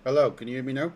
Hello, can you hear me now?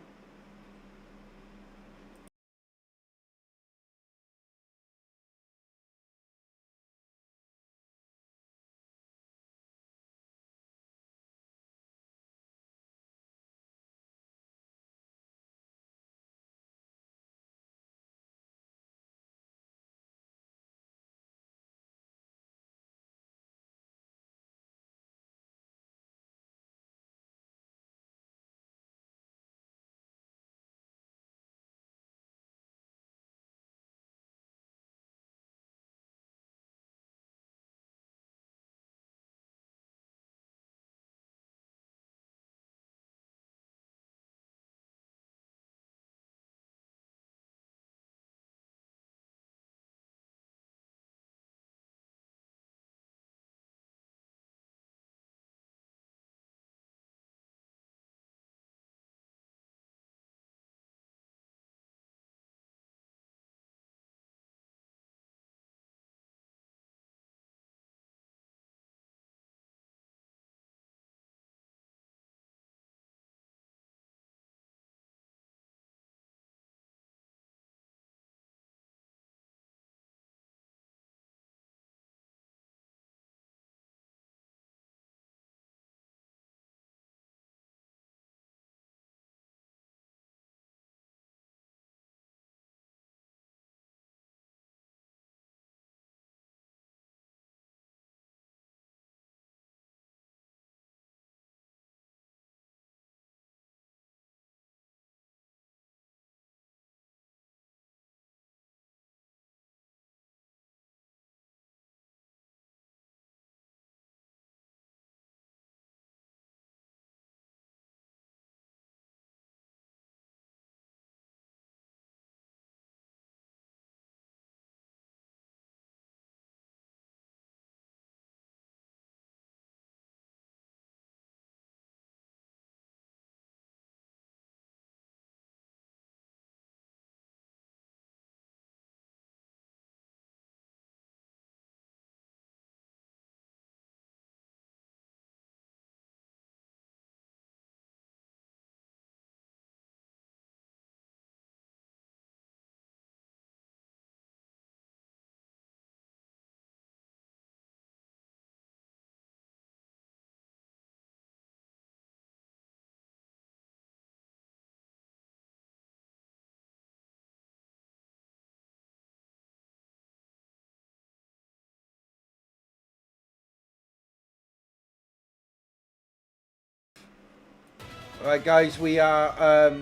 Alright guys, we are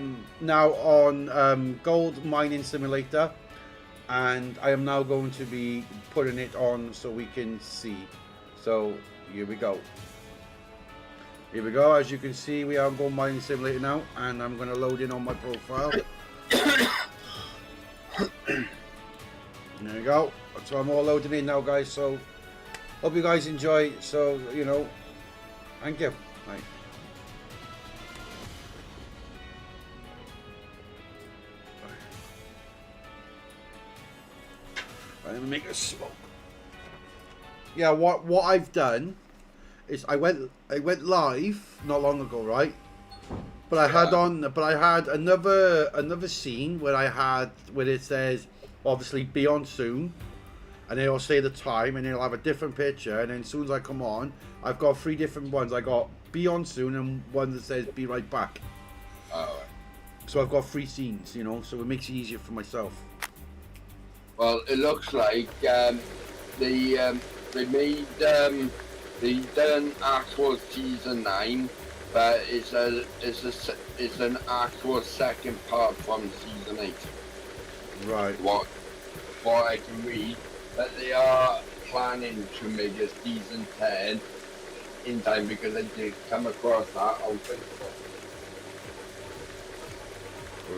now on Gold Mining Simulator, and I am now going to be putting it on so we can see. So here we go. Here we go. As you can see, we are on Gold Mining Simulator now, and I'm going to load in on my profile. There we go. So I'm all loading in now, guys. So hope you guys enjoy. So, you know, thank you. Right. Let me make a smoke. Yeah, what I've done is I went live not long ago, right? But I had another scene where it says obviously be on soon, and it'll say the time, and it'll have a different picture, and then as soon as I come on, I've got three different ones. I got be on soon and one that says be right back. Oh. So I've got three scenes, you know, so it makes it easier for myself. Well, it looks like they made they done actual season 9, but it's an actual second part from season 8. Right. What I can read, but they are planning to make a season 10 in time because I did come across that on Facebook.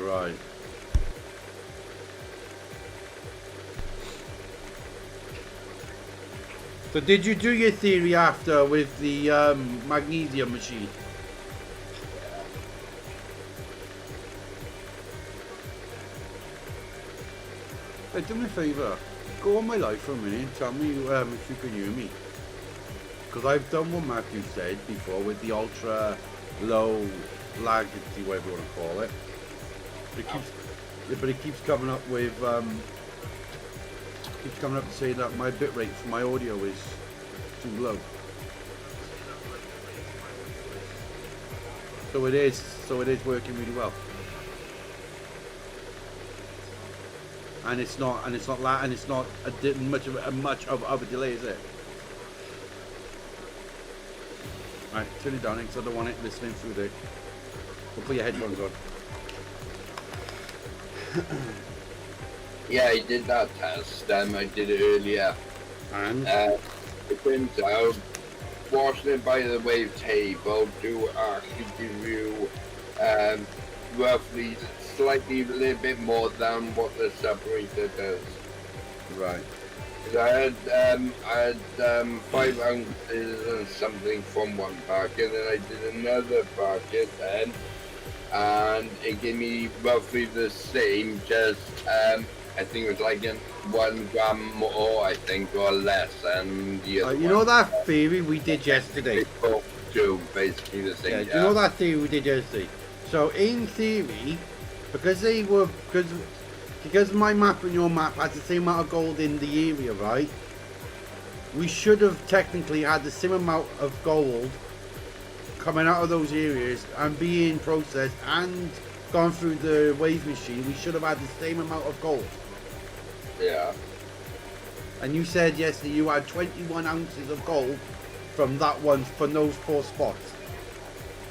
Right. So did you do your theory after with the magnesium machine? Hey, do me a favour. Go on my live for a minute and tell me if you can hear me. Because I've done what Matthew said before with the ultra low lag, whatever you want to call it. But it keeps coming up with keeps coming up to say that my bitrate for my audio is too low. So it is working really well. And it's not much of a delay, is it? Right, turn it down because I don't want it listening through there. We'll put your headphones on. Yeah, I did that test. I did it earlier. And it turns out watching it by the wavetable do actually give you roughly slightly a little bit more than what the separator does. right. Because I had 5 ounces and something from one packet, and then I did another packet then, and it gave me roughly the same, just I think it was like 1 gram more, I think, or less than the other You know that theory we did yesterday? They both do basically the same. Yeah, you know that theory we did yesterday? So in theory, because my map and your map has the same amount of gold in the area, right? We should have technically had the same amount of gold coming out of those areas and being processed and gone through the wave machine. We should have had the same amount of gold. Yeah. And you said yesterday you had 21 ounces of gold from those 4 spots.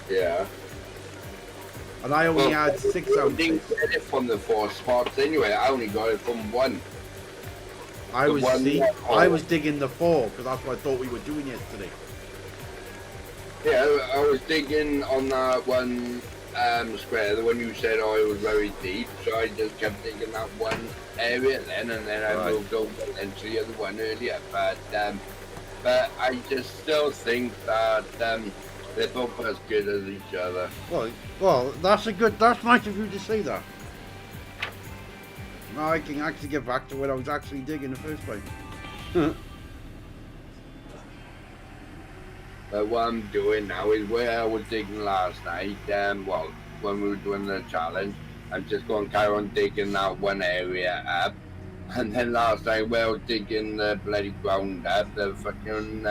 Yeah. And I only had 6 I ounces. didn't get it from the 4 spots anyway. I only got it from 1. I was digging the 4 because that's what I thought we were doing yesterday. Yeah, I was digging on that one square, the one you said it was very deep, so I just kept digging that one area then, and then I moved over into the other one earlier. But I just still think that they're both as good as each other. Well, that's nice of you to say that. Now I can actually get back to what I was actually digging in the first place. But what I'm doing now is where I was digging last night, when we were doing the challenge, I'm just going to carry on digging that one area up. And then last night where I was digging the bloody ground up, the fucking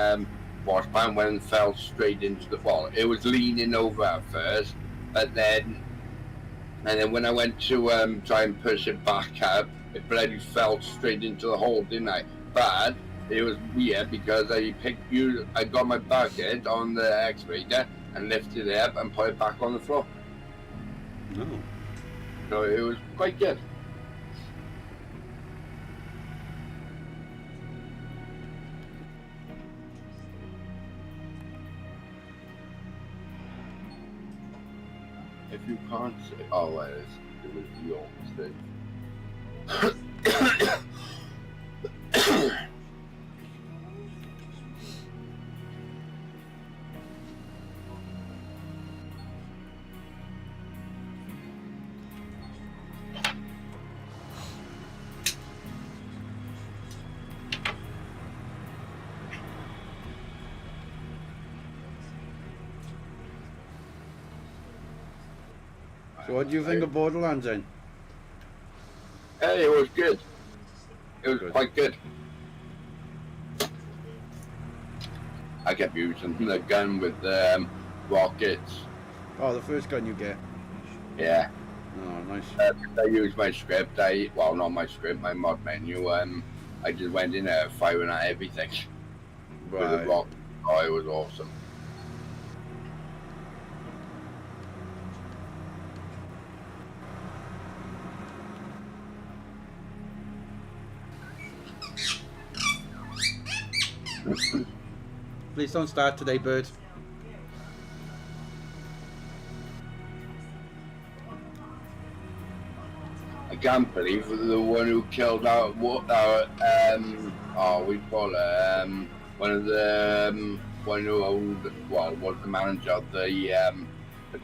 wash pan went and fell straight into the wall. It was leaning over at first, but then when I went to try and push it back up, it bloody fell straight into the hole, didn't I? But it was weird because I got my bucket on the excavator and lifted it up and put it back on the floor. No. So it was quite good. If you can't see, oh, it was your mistake. So what do you think of Borderlands then? Hey, it was good. It was Good. quite good. I kept using the gun with the rockets. Oh, the first gun you get. Yeah. Oh, nice. I used my script. Not my script, my mod menu. I just went in there firing at everything with a Right. rock. Oh, it was awesome. Please don't start today, bird. I can't believe the one who killed our one of the one who owned, was the manager of the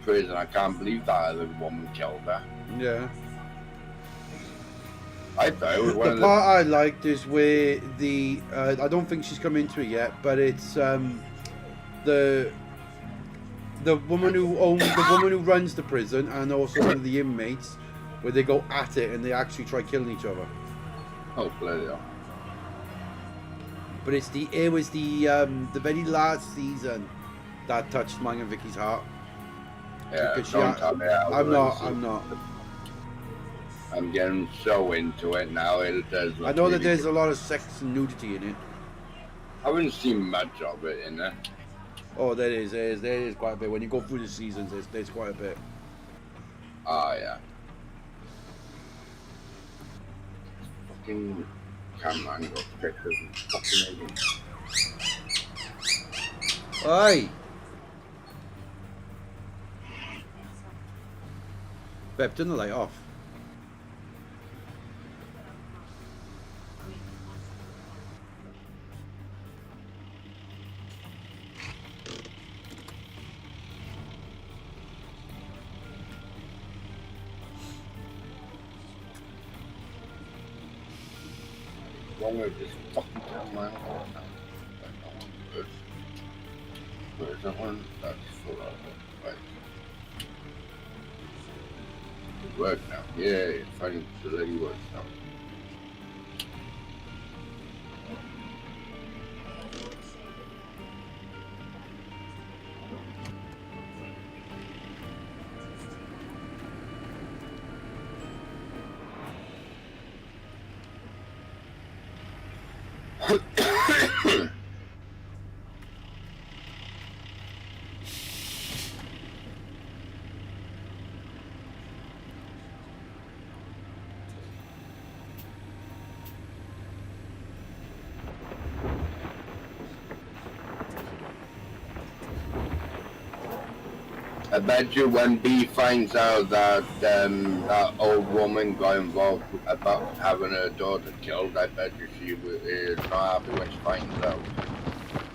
prison. I can't believe that other woman killed her. Yeah. I thought it was one The of part I liked is where the I don't think she's come into it yet, but it's the the woman who runs the prison, and also one of the inmates, where they go at it and they actually try killing each other. Oh, bloody hell. But it was the very last season that touched mine and Vicky's heart. Yeah, Because don't tell me how I'm it not. is. I'm not. I'm getting so into it now. It does. I know that there's a lot of sex and nudity in it. I haven't seen much of it in there. Oh, there is quite a bit. When you go through the seasons, there's quite a bit. Ah, yeah. Fucking camera angle pictures and fucking amazing. Aye. Beb, turn the light off. Wrong with this fucking camera angle now. Where's that one? That's full of it. Right. It worked now. Yeah, finally the lady works now. I bet you when B finds out that that old woman got involved about having her daughter killed, I bet you she is not happy when she finds out.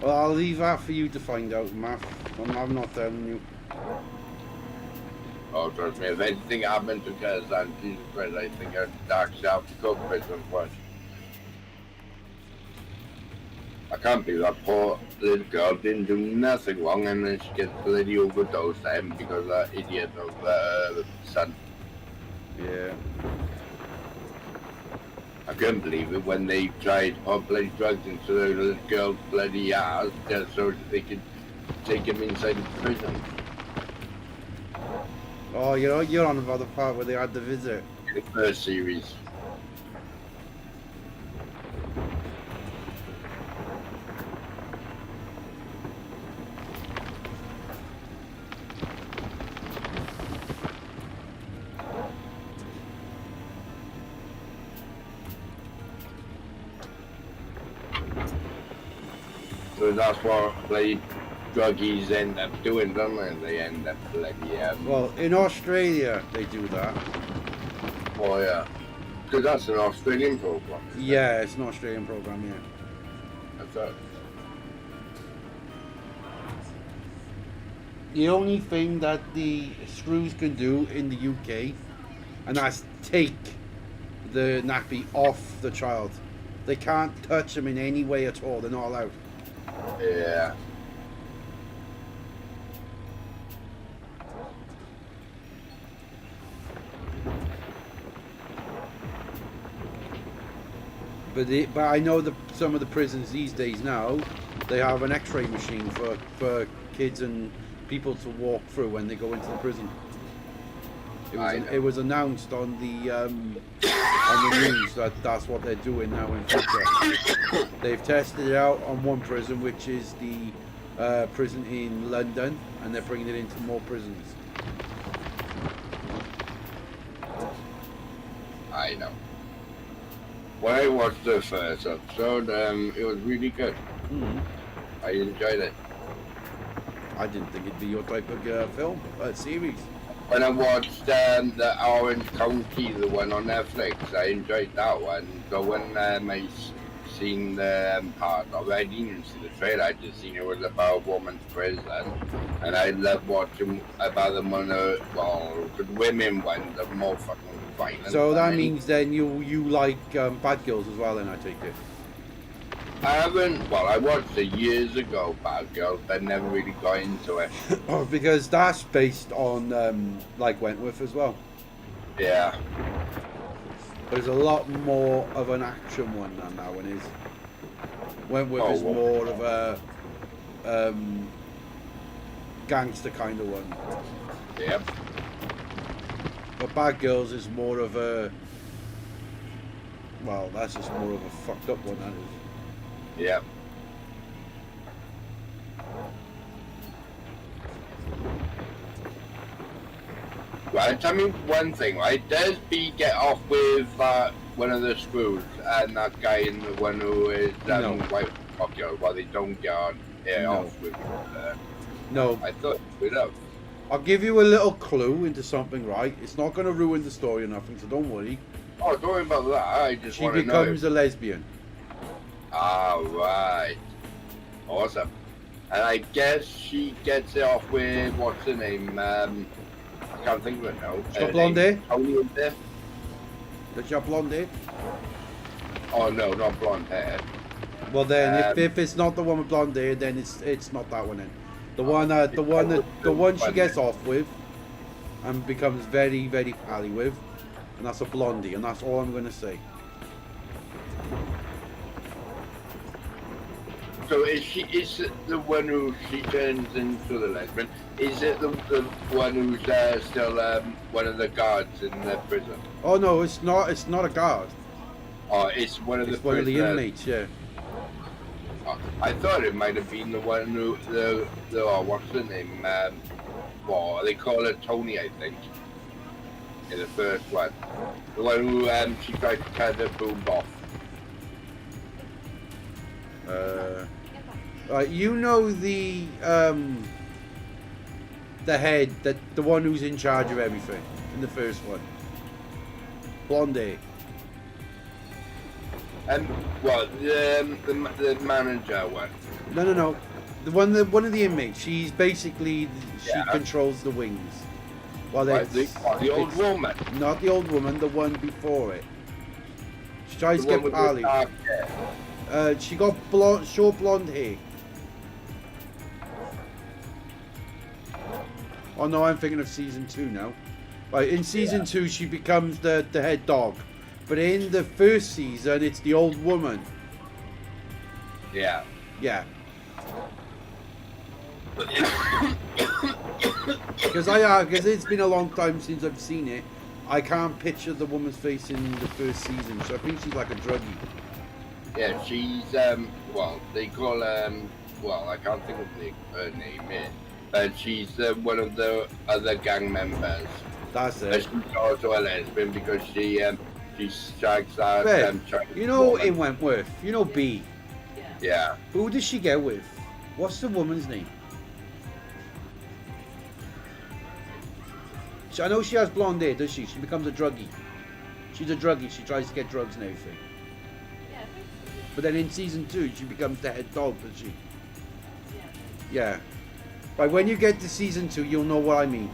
Well, I'll leave that for you to find out, Matt. I'm not telling you. Oh, trust me, if anything happened to Kazan, Jesus Christ, I think I'd actually have to go prison for it. I can't believe that poor little girl didn't do nothing wrong and then she gets bloody overdosed then because of that idiot of son. Yeah. I couldn't believe it when they tried to put bloody drugs into the little girl's bloody ass just so that they could take him inside the prison. Oh, you're on about the part where they had the visit. The first series. So that's what bloody druggies end up doing, don't they? They end up bloody Well, in Australia, they do that. oh yeah. Because that's an Australian program. Yeah, it's an Australian program, yeah. That's it. The only thing that the screws can do in the UK, and that's take the nappy off the child. They can't touch them in any way at all. They're not allowed. Yeah. But I know that some of the prisons these days now, they have an X-ray machine for kids and people to walk through when they go into the prison. It was announced on the news that that's what they're doing now in future. They've tested it out on one prison, which is the prison in London, and they're bringing it into more prisons. I know. When I watched the first episode, it was really good. I enjoyed it. I didn't think it'd be your type of series. When I watched the Orange County, the one on Netflix, I enjoyed that one. So when I seen the part of it, I didn't even see the trailer, I just seen it was about a woman's prison. And I love watching about the one, the women ones are more fucking violent. So that means then you like Bad Girls as well, then I take it. I haven't. Well, I watched it years ago, Bad Girls, but never really got into it. Oh, because that's based on like Wentworth as well. Yeah. There's a lot more of an action one than that one is. Wentworth is well. more of a gangster kind of one. Yep. But Bad Girls is more of a, well, that's just more of a fucked up one, that is. Yep. Right, tell me one thing, right? Does B get off with one of the screws and that guy in the one who is No. white popular while they don't get on No. off with No, I thought we'd have. I'll give you a little clue into something, right? It's not going to ruin the story or nothing, so don't worry. Oh, don't worry about that. I just She want to know. becomes a lesbian. Ah, right. Awesome. And I guess she gets it off with, what's her name? I can't think of it now. She's got blonde hair? Tony is there? Does she have blonde hair? Oh, no, not blonde hair. Well then, Um, if it's not the one with blonde hair, then it's not that one then. The one she gets off with, and becomes very very pally with, and that's a blondie, and that's all I'm going to say. So is it the one who she turns into the lesbian? Is it the one who's still one of the guards in the prison? Oh no, it's not. It's not a guard. Oh, it's one of It's the one of the prisoners. inmates. Yeah. Oh, I thought it might have been the one who the oh, what's the name? Well, they call it Tony, I think. In the first one, the one who she tried to cut her boob off. You know the head, that the one who's in charge of everything in the first one. Blonde hair. Well, the manager one. No. One of the inmates. She's basically she Yeah. controls the wings. Well, Right, the old it's woman. not the old woman. The one before it. She tries The to one get with the pally. dark hair. She got short blonde hair. Oh no, I'm thinking of season 2 now. Right, in season 2 she becomes the head dog, but in the first season it's the old woman. Yeah. Yeah. Because it's been a long time since I've seen it. I can't picture the woman's face in the first season, so I think she's like a druggie. Yeah, she's well, they call well, I can't think of her name is, but she's one of the other gang members. That's But it. she's also a lesbian because she shags that Bev, Chinese you know woman. in Wentworth, you know B. Yeah. Who does she get with? What's the woman's name? I know she has blonde hair, does she? She becomes a druggie. She's a druggie. She tries to get drugs and everything. But then in season 2, she becomes the head dog, does she? Yeah. But when you get to season 2, you'll know what I mean.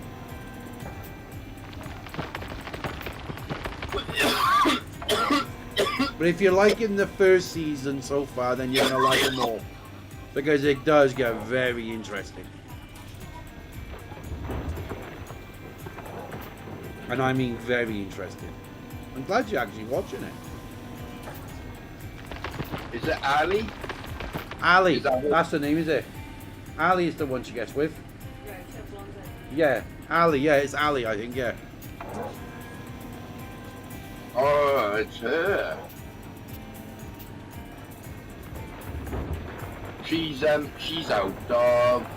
But if you're liking the first season so far, then you're gonna like it more, because it does get very interesting. And I mean very interesting. I'm glad you're actually watching it. Is it Ali? Ali, Is that what- that's the name, is it? Ali is the one she gets with. Right, she has blonde hair. Yeah, Ali, yeah, it's Ali, I think, yeah. Oh, it's her. She's out of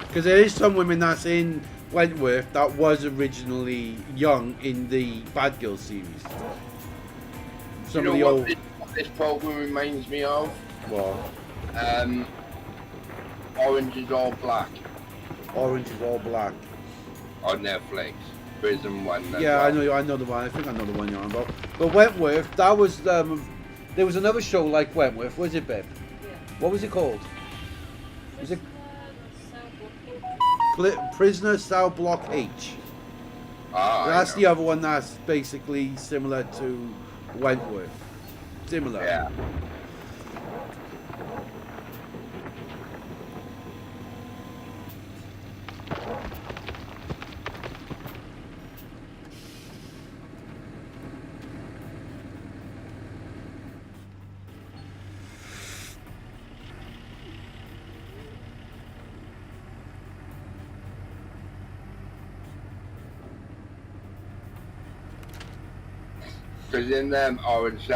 Because there is some women that's in Wentworth that was originally young in the Bad Girls series. Some you of know the what old... this program reminds me of? Well, Orange is All Black Orange is All Black. on Netflix. Prison one. as Yeah, well. I know the one. I think I know the one you're on about. But Wentworth, that was there was another show like Wentworth. Was it, Bev? Yeah. What was it called? Was it Cell block. Prisoner Cell Block H? Ah, That's I the know. other one that's basically similar to Wentworth. Similar. Yeah. Because in orange,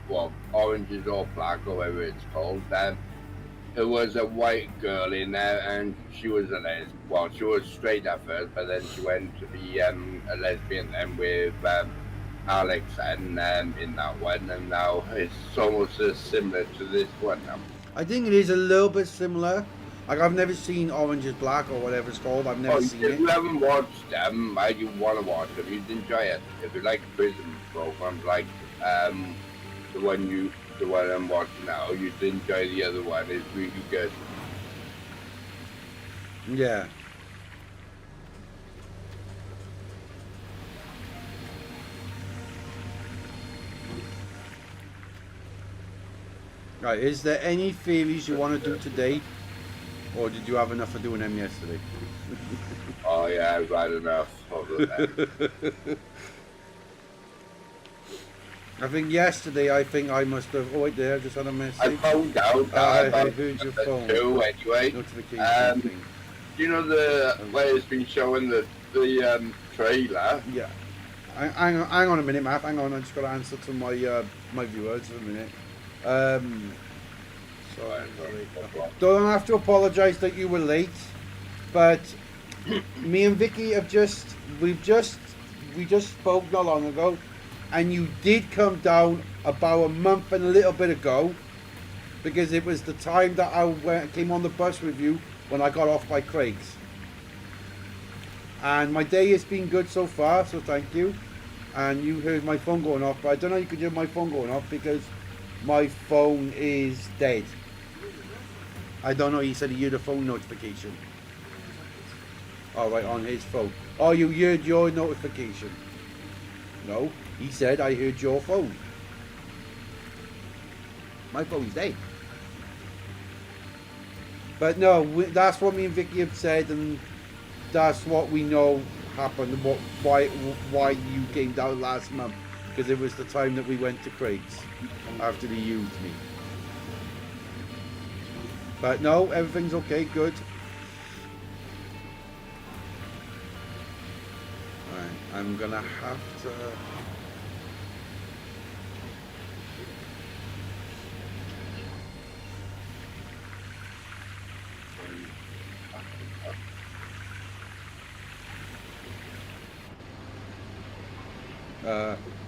well, oranges or black or whatever it's called, there was a white girl in there, and she was well, she was straight at first, but then she went to be a lesbian then with Alex and in that one, and now it's almost as similar to this one now. I think it is a little bit similar. Like I've never seen Orange is Black or whatever it's called. I've never Oh, seen if it. you haven't watched them, I do want to watch them. You'd enjoy it. If you like prison programs, like um, the one I'm watching now, you'd enjoy the other one. It's really good. Yeah. Right, is there any theories you want to do today? Or did you have enough of doing them yesterday? Oh yeah, I've had enough of that. I think yesterday, I must have. Oh, wait, there, I just had a I message. found out I about heard your the phone. two anyway. Notification thing. You know where it's been showing the trailer. Yeah. Hang on a minute, Matt. Hang on, I just got to answer to my my viewers for a minute. Sorry, don't have to apologise that you were late, but me and Vicky have we just spoke not long ago, and you did come down about a month and a little bit ago, because it was the time that I came on the bus with you when I got off by Craig's. And my day has been good so far, so thank you. And you heard my phone going off, but I don't know if you could hear my phone going off because my phone is dead. I don't know, he said he heard a phone notification. Oh, right, on his phone. Oh, you heard your notification? No, he said I heard your phone. My phone's dead. But no, that's what me and Vicky have said, and that's what we know happened, and why you came down last month, because it was the time that we went to Craig's after they used me. But no, everything's okay, good. Alright, I'm gonna have to...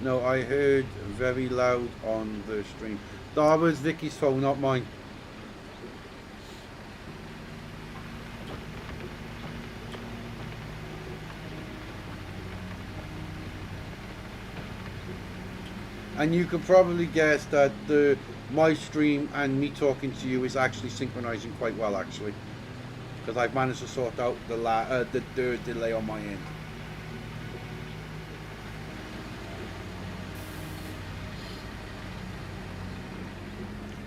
no, I heard very loud on the stream. That was Vicky's phone, not mine. And you could probably guess that my stream and me talking to you is actually synchronizing quite well, actually, because I've managed to sort out the delay on my end.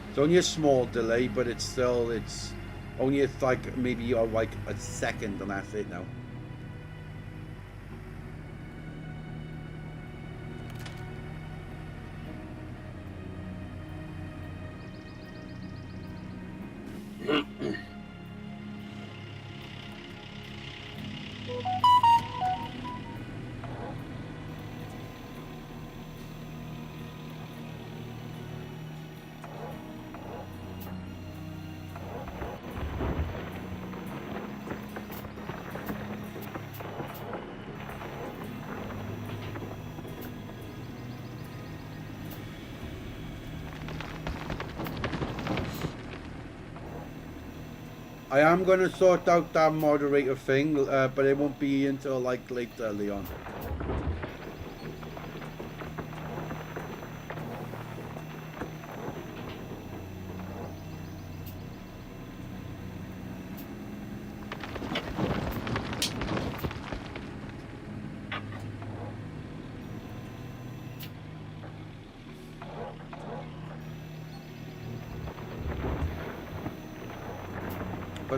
It's only a small delay, but it's only like maybe like a second, and that's it now. I am going to sort out that moderator thing, but it won't be until like later, Leon.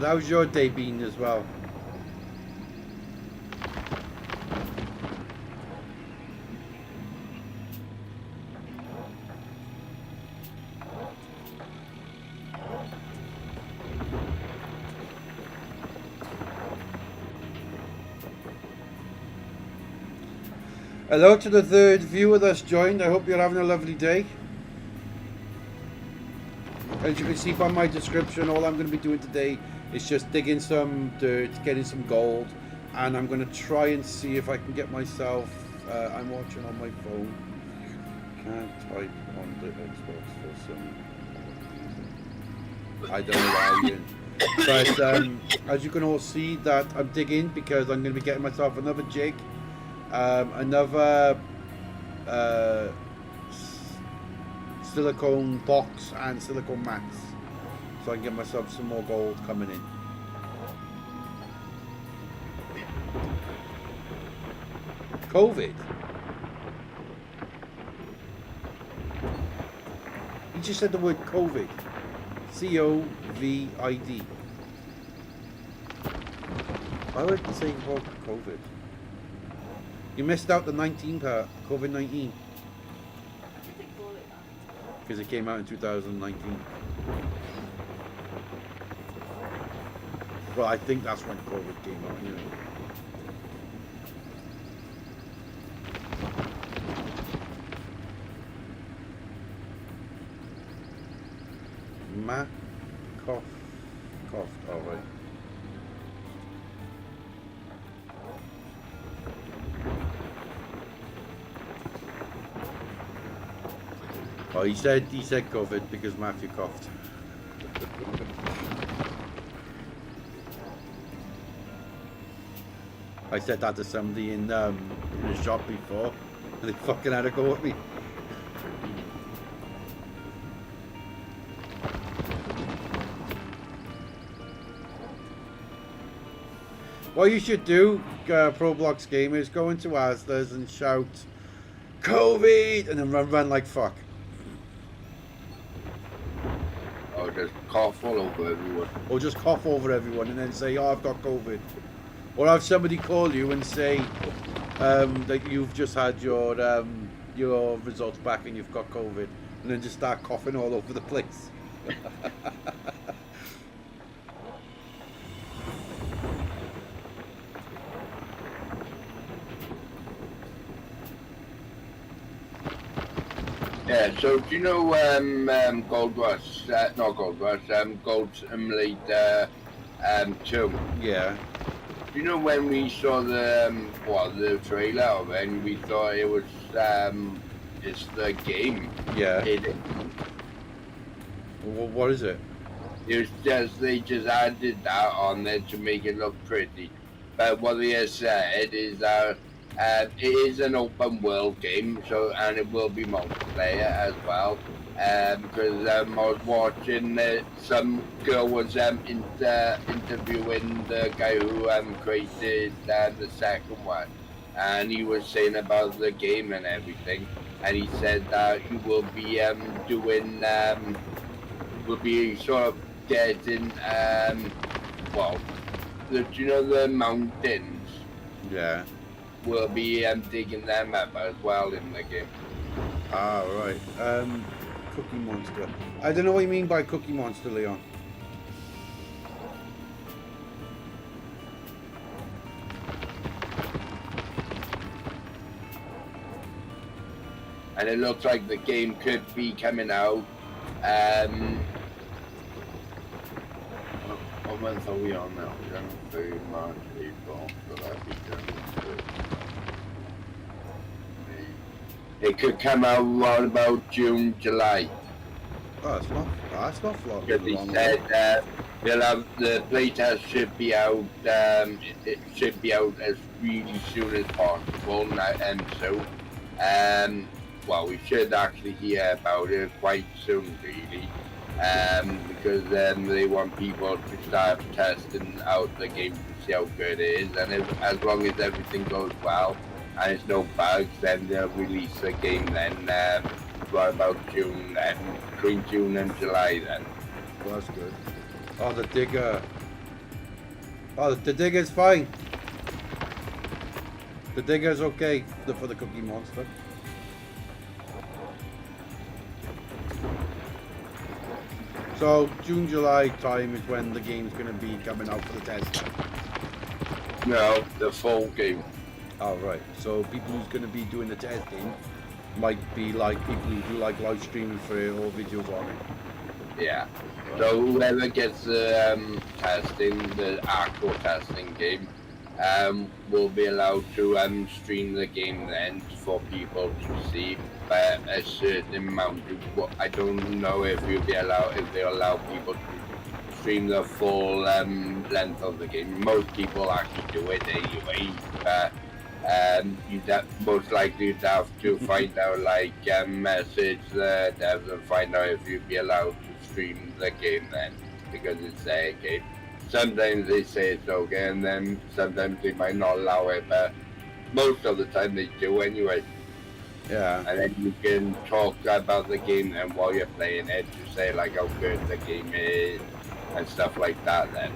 But how's your day been as well? Hello to the third viewer that's joined. I hope you're having a lovely day. As you can see from my description, all I'm going to be doing today is just digging some dirt, getting some gold, and I'm going to try and see if I can get myself, I'm watching on my phone, can't type on the Xbox for some, I don't know why, but as you can all see that I'm digging because I'm going to be getting myself another jig, another silicone box and silicone mats, so I can get myself some more gold coming in. COVID. You just said the word COVID. COVID. Why would you say about COVID? You missed out the 19 part, COVID-19. I think they call it that. Because it came out in 2019. Well, I think that's when COVID came out anyway. Matt coughed, alright. Oh, he said COVID because Matthew coughed. I said that to somebody in the shop before, and they fucking had a go at me. What you should do, Problox gamers, go into Asda's and shout COVID, and then run like fuck. Or just cough all over everyone. Or just cough over everyone and then say, oh, I've got COVID. Or have somebody call you and say that you've just had your results back and you've got COVID, and then just start coughing all over the place. Yeah, so do you know Gold Rush, not Gold Rush, Gold Simulator 2? Yeah. Do you know when we saw the trailer of it and we thought it was it's the game? Yeah. Well, what is it? It was just, they just added that on there to make it look pretty. But what they have said is that it is an open world game, so, and it will be multiplayer as well. Because I was watching, some girl was interviewing the guy who created the second one, and he was saying about the game and everything, and he said that he will be doing, will be sort of getting, well, do you know the mountains? Yeah. We'll be digging them up as well in the game. Ah, right. Cookie Monster. I don't know what you mean by Cookie Monster, Leon. And it looks like the game could be coming out. What month are we on now? January, March, April. So that'd be January. It could come out around about June, July. Oh, it's not flawed. Because he said they'll have the playtest should be out. It should be out as really soon as possible. So, well, we should actually hear about it quite soon, really, because they want people to start testing out the game to see how good it is, and as long as everything goes well and there's no bugs, then they'll release the game then right about June, then between June and July then. Well, that's good. Oh, the digger. Oh, the digger's fine. The digger's okay for the Cookie Monster. So June, July time is when the game's going to be coming out for the test. No, the full game. Oh right. So people who's going to be doing the testing might be like people who do like live streaming for it or videos on it. Yeah. So whoever gets the testing, the actual testing game, will be allowed to stream the game then for people to see a certain amount. I don't know if you'll be allowed, if they allow people to stream the full length of the game. Most people actually do it anyway. Most likely you'd have to find out, like, message the devs and find out if you'd be allowed to stream the game then, because it's their game. Sometimes they say it's okay, and then sometimes they might not allow it, but most of the time they do anyway. Yeah. And then you can talk about the game and while you're playing it, to say like how good the game is and stuff like that then.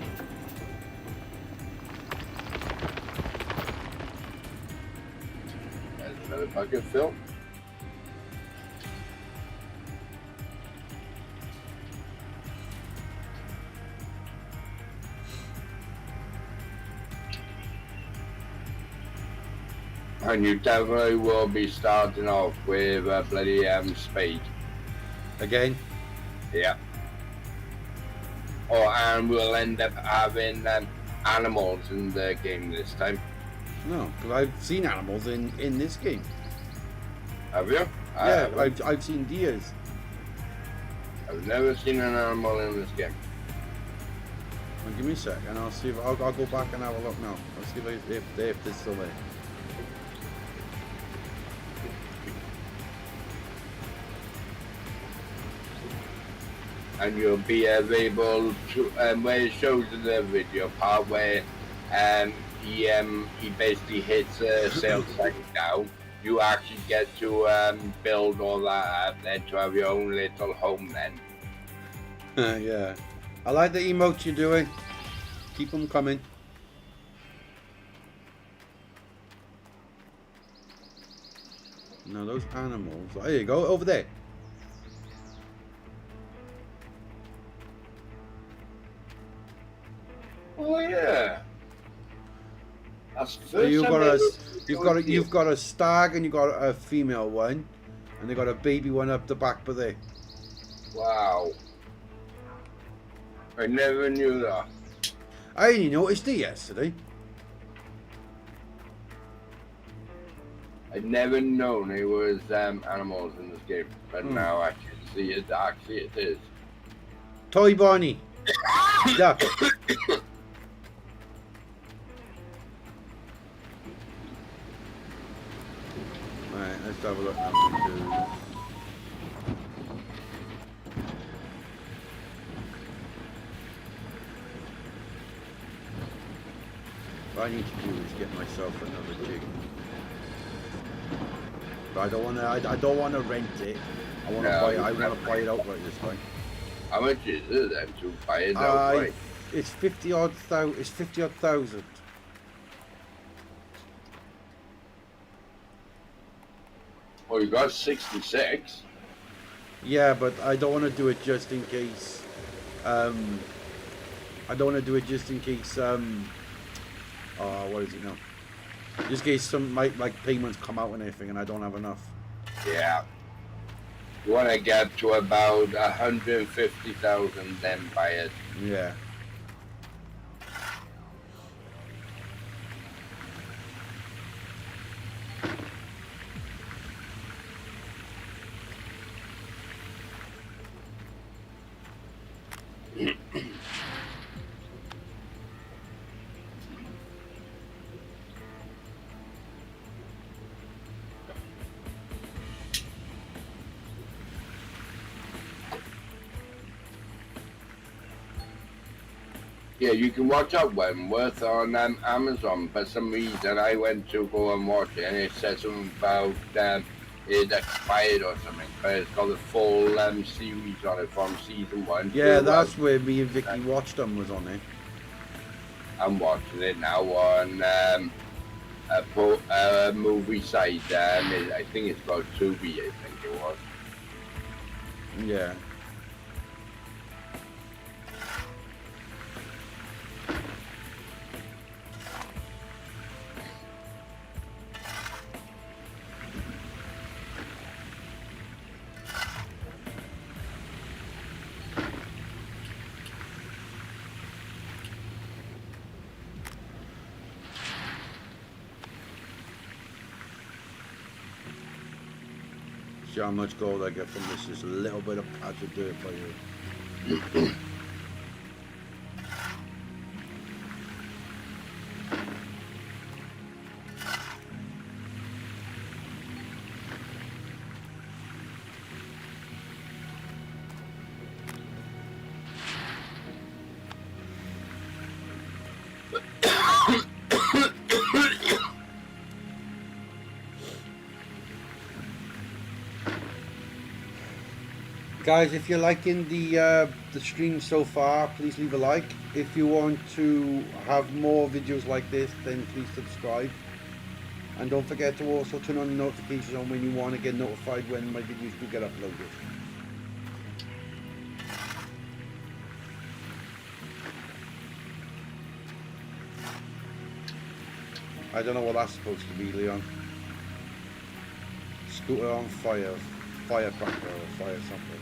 There's another bucket fill. And you definitely will be starting off with a bloody spade. Again? Yeah. And we'll end up having animals in the game this time. No, because I've seen animals in this game. Have you? Yeah, I've seen deers. I've never seen an animal in this game. Well, give me a sec, and I'll see if I'll go back and have a look now. I'll see if they're still there. And you'll be able to, where it shows in the video part where he basically hits a sail site down, you actually get to build all that up then to have your own little home then. Yeah. I like the emotes you're doing. Keep them coming. Now those animals. There you go, over there. Oh yeah. That's the So first you've time got I a ever- you've got a stag and you've got a female one, and they got a baby one up the back of there. Wow. I never knew that. I only noticed it yesterday. I'd never known it was animals in this game, but now I can see it. Actually, it is. Toy Bonnie. Duck. Alright, let's have a look now. What I need to do is get myself another jig. But I don't wanna rent it. I wanna buy it outright this time. How much is it then to buy it outright? It's 50 odd thousand. Oh, you got 66. Yeah, but I don't want to do it just in case. I don't want to do it just in case. What is it now? Just in case some like payments come out and everything, and I don't have enough. Yeah. You want to get to about 150,000, then buy it. Yeah. Yeah, you can watch out Wentworth on Amazon. For some reason, I went to go and watch it, and it said something about it expired or something. But it's got the full series on it from season 1. Yeah, that's where me and Vicky watched them was on it. I'm watching it now on a movie site. I think it's called Tubi. I think it was. Yeah. See how much gold I get from this. Just a little bit of patch of dirt by here. Guys, if you're liking the stream so far, please leave a like. If you want to have more videos like this, then please subscribe. And don't forget to also turn on the notifications on when you want to get notified when my videos do get uploaded. I don't know what that's supposed to be, Leon. Scooter on fire, firecracker or fire something.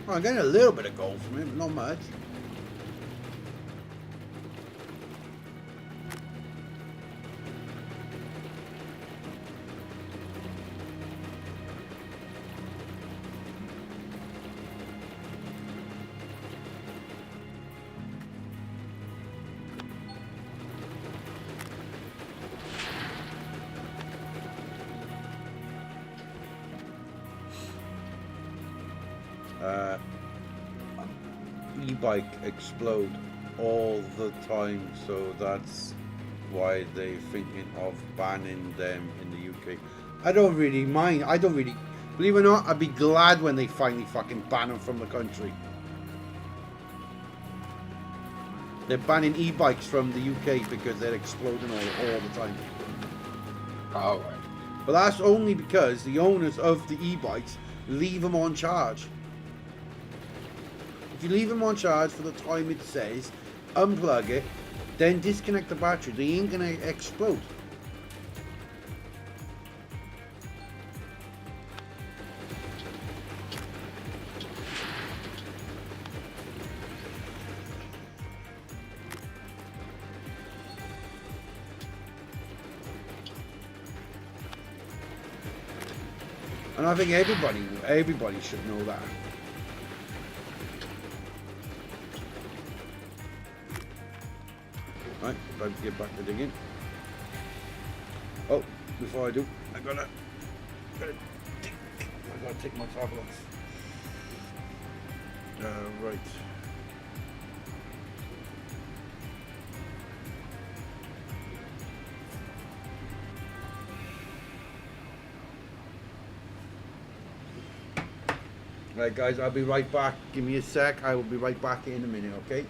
Well, I'm getting a little bit of gold from him, not much. E-bike explode all the time, so that's why they're thinking of banning them in the UK. I don't really mind. I don't really, believe it or not, I'd be glad when they finally fucking ban them from the country. They're banning e-bikes from the UK because they're exploding all the time. All right. But that's only because the owners of the e-bikes leave them on charge. If you leave them on charge for the time it says, unplug it, then disconnect the battery, they ain't gonna explode. And I think everybody should know that. Right, time to get back to digging. Oh, before I do, I gotta take my tablets. Right. Right, guys, I'll be right back. Give me a sec. I will be right back in a minute, okay?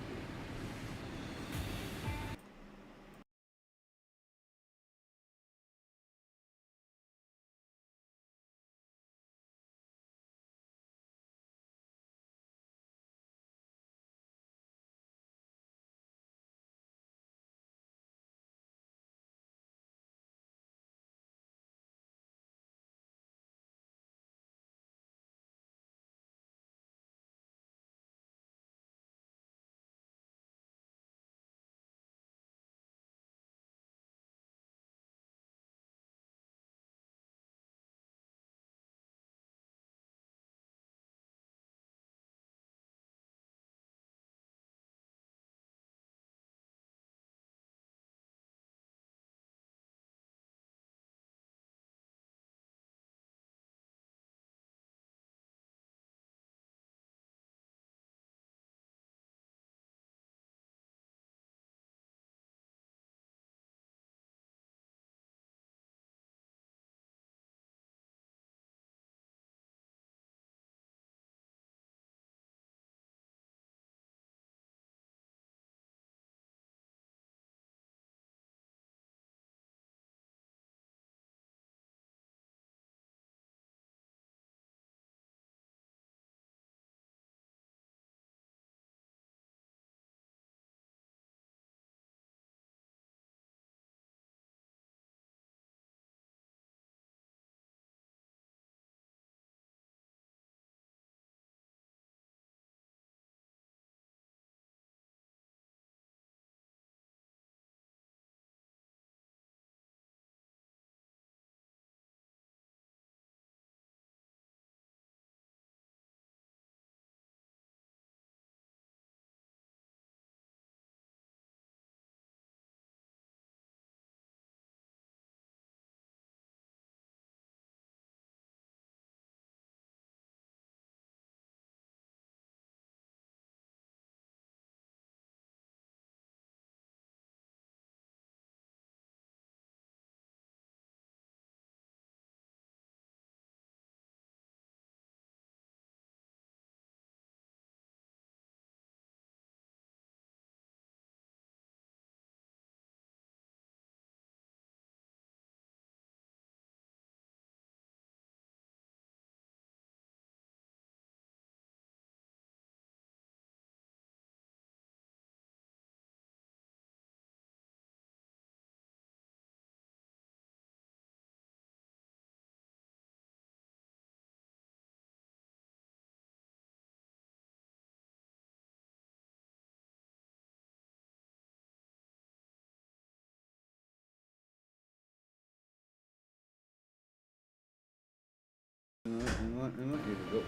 Here we go.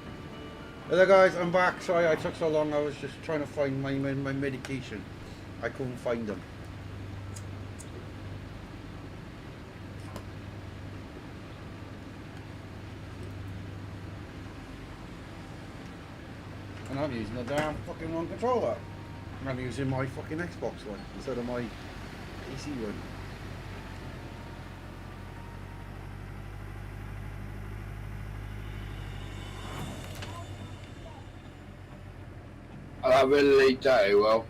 Hello guys, I'm back. Sorry I took so long. I was just trying to find my medication. I couldn't find them. And I'm using the damn fucking wrong controller. And I'm using my fucking Xbox one instead of my PC one. I'll have it later, I will.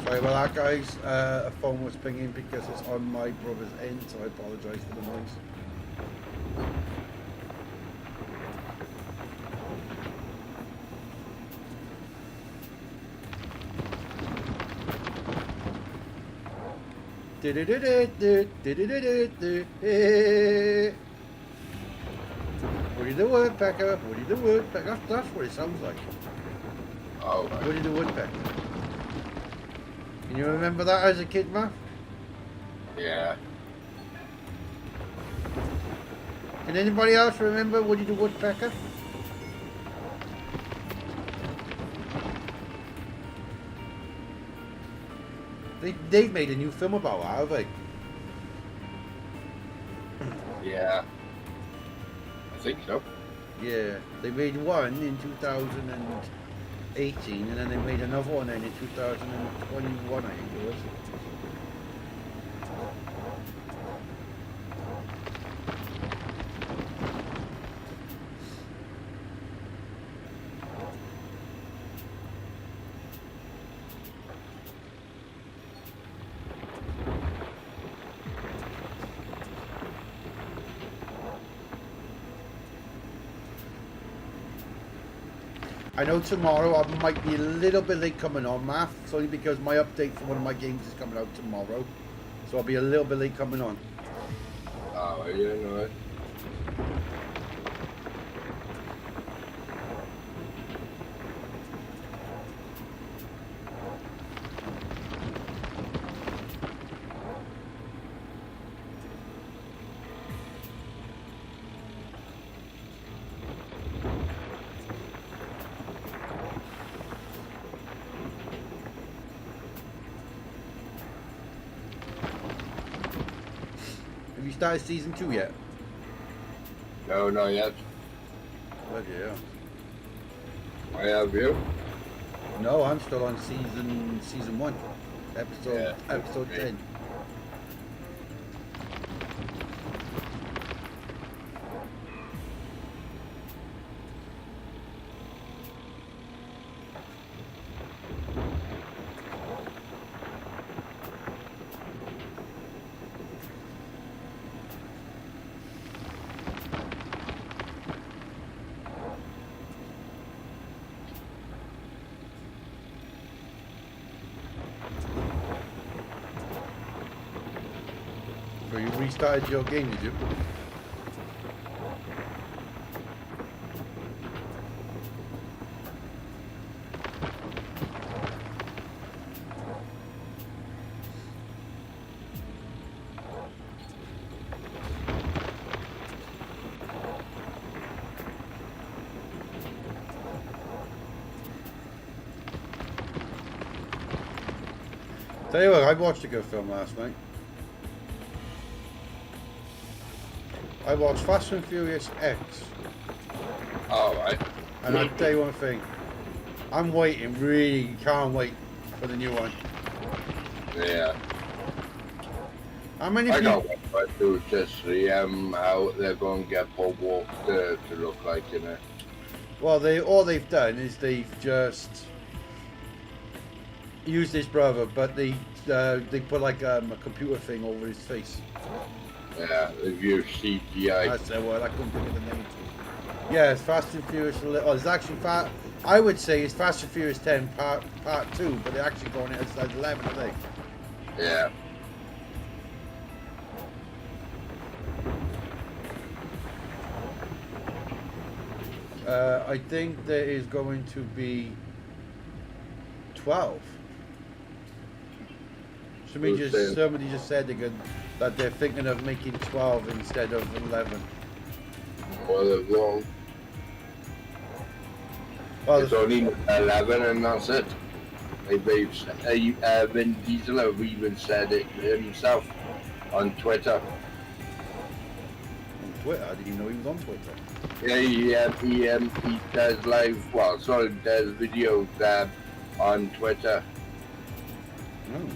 Sorry about that guys, a phone was pinging because it's on my brother's end, so I apologise for the noise. Woody the Woodpecker, Woody the Woodpecker, that's what it sounds like. Oh, Woody the Woodpecker. Can you remember that as a kid, Matt? yeah. Can anybody else remember Woody the Woodpecker? They've made a new film about that, have they? Yeah. I think so. Yeah, they made one in 2018 and then they made another one in 2021, I think it was. I know tomorrow I might be a little bit late coming on, Math. It's only because my update for one of my games is coming out tomorrow. So I'll be a little bit late coming on. Oh, yeah, no. Have you started season 2 yet? No, not yet. Bloody hell. I have you. No, I'm still on season 1. Episode 10. So you restarted your game, did you? Tell you what, I watched a good film last night. I watched Fast and Furious X. Alright. And I'll tell you one thing. I'm waiting, really can't wait for the new one. Yeah. How many I people? got one to just see how they're going to get Bob Walk to look like in it. Well, all they've done is they've just used his brother, but they put like a computer thing over his face. Yeah, they've used CGI. That's the word. I couldn't think of the name. Yeah, it's Fast and Furious. Oh, it's actually I would say it's Fast and Furious 10 part 2, but they're actually going it as 11, I think. Yeah. I think there is going to be 12. Who's saying? Somebody just said that they're thinking of making 12 instead of 11. Well, they're wrong. Well, It's only 11 and that's it. Vin Diesel have even said it himself on Twitter. on Twitter, I didn't even know he was on Twitter. Yeah, he does live, well, sorry, does videos on Twitter. Oh.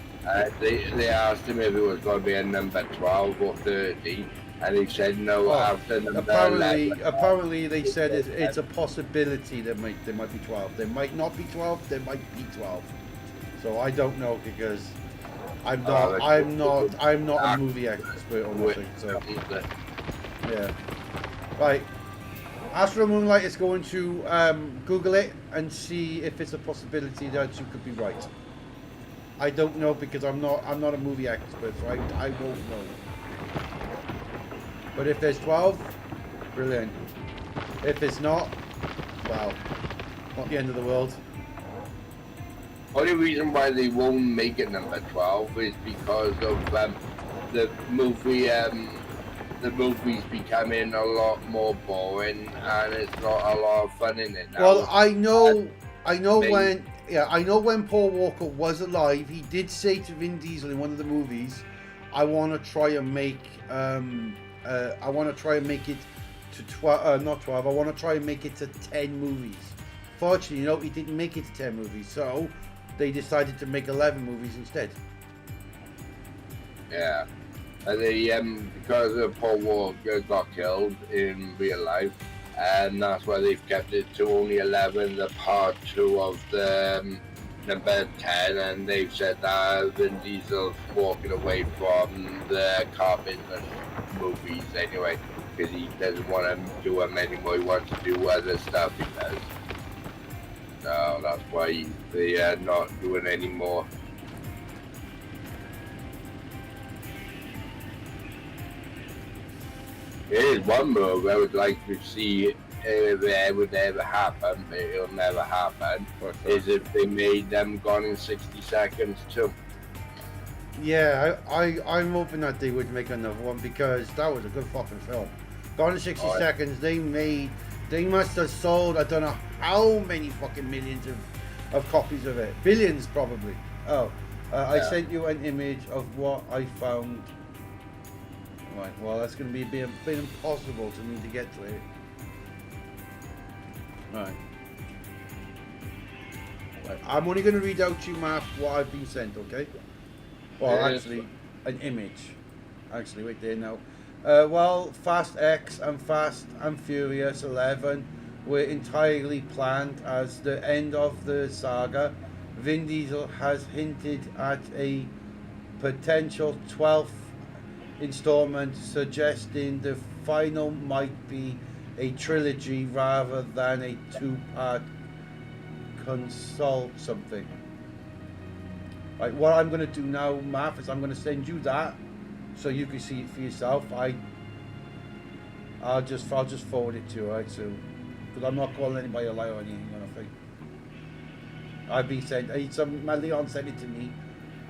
They asked him if it was going to be a number 12 or 13, and he said no Well, after number 11. apparently they said it's a possibility there might be 12. There might not be 12. There might be 12. So I don't know because I'm not a movie expert or nothing. So yeah, right. Astro Moonlight is going to Google it and see if it's a possibility that you could be right. I don't know because I'm not a movie expert, so I won't know. But if there's 12, brilliant. If it's not, wow, not the end of the world. Only reason why they won't make it number 12 is because of the movie. The movie's becoming a lot more boring, and it's not a lot of fun in it now. Well, I know Maybe. when Paul Walker was alive, he did say to Vin Diesel in one of the movies, "I want to try and make it to 12, not 12. I want to try and make it to 10 movies." Fortunately, he didn't make it to 10 movies, so they decided to make 11 movies instead. Yeah. And they, because of Paul Walker got killed in real life, and that's why they've kept it to only 11, the part 2 of the number 10, and they've said that Vin Diesel's walking away from the car business movies anyway, because he doesn't want to do them anymore, he wants to do other stuff he does. So that's why they are not doing any more. Here's one move I would like to see if it would ever happen, but it'll never happen, is if they made them Gone in 60 Seconds too. Yeah, I'm hoping that they would make another one because that was a good fucking film. Gone in 60 Oh, yeah. Seconds, they must have sold, I don't know how many fucking millions of copies of it. Billions probably. Oh, I Yeah. sent you an image of what I found. Right, well that's going to be a bit impossible to me to get to it. Right. I'm only going to read out to you, Mark, what I've been sent, okay? Well, Yeah, actually, an image. Actually, wait there now. Well, Fast X and Fast and Furious 11 were entirely planned as the end of the saga. Vin Diesel has hinted at a potential 12th installment, suggesting the final might be a trilogy rather than a two-part consult something. Right, what I'm going to do now, Math, is I'm going to send you that so you can see it for yourself. I'll just forward it to you, right? So, because I'm not calling anybody a liar or anything, I think. I've been sent. My Leon sent it to me.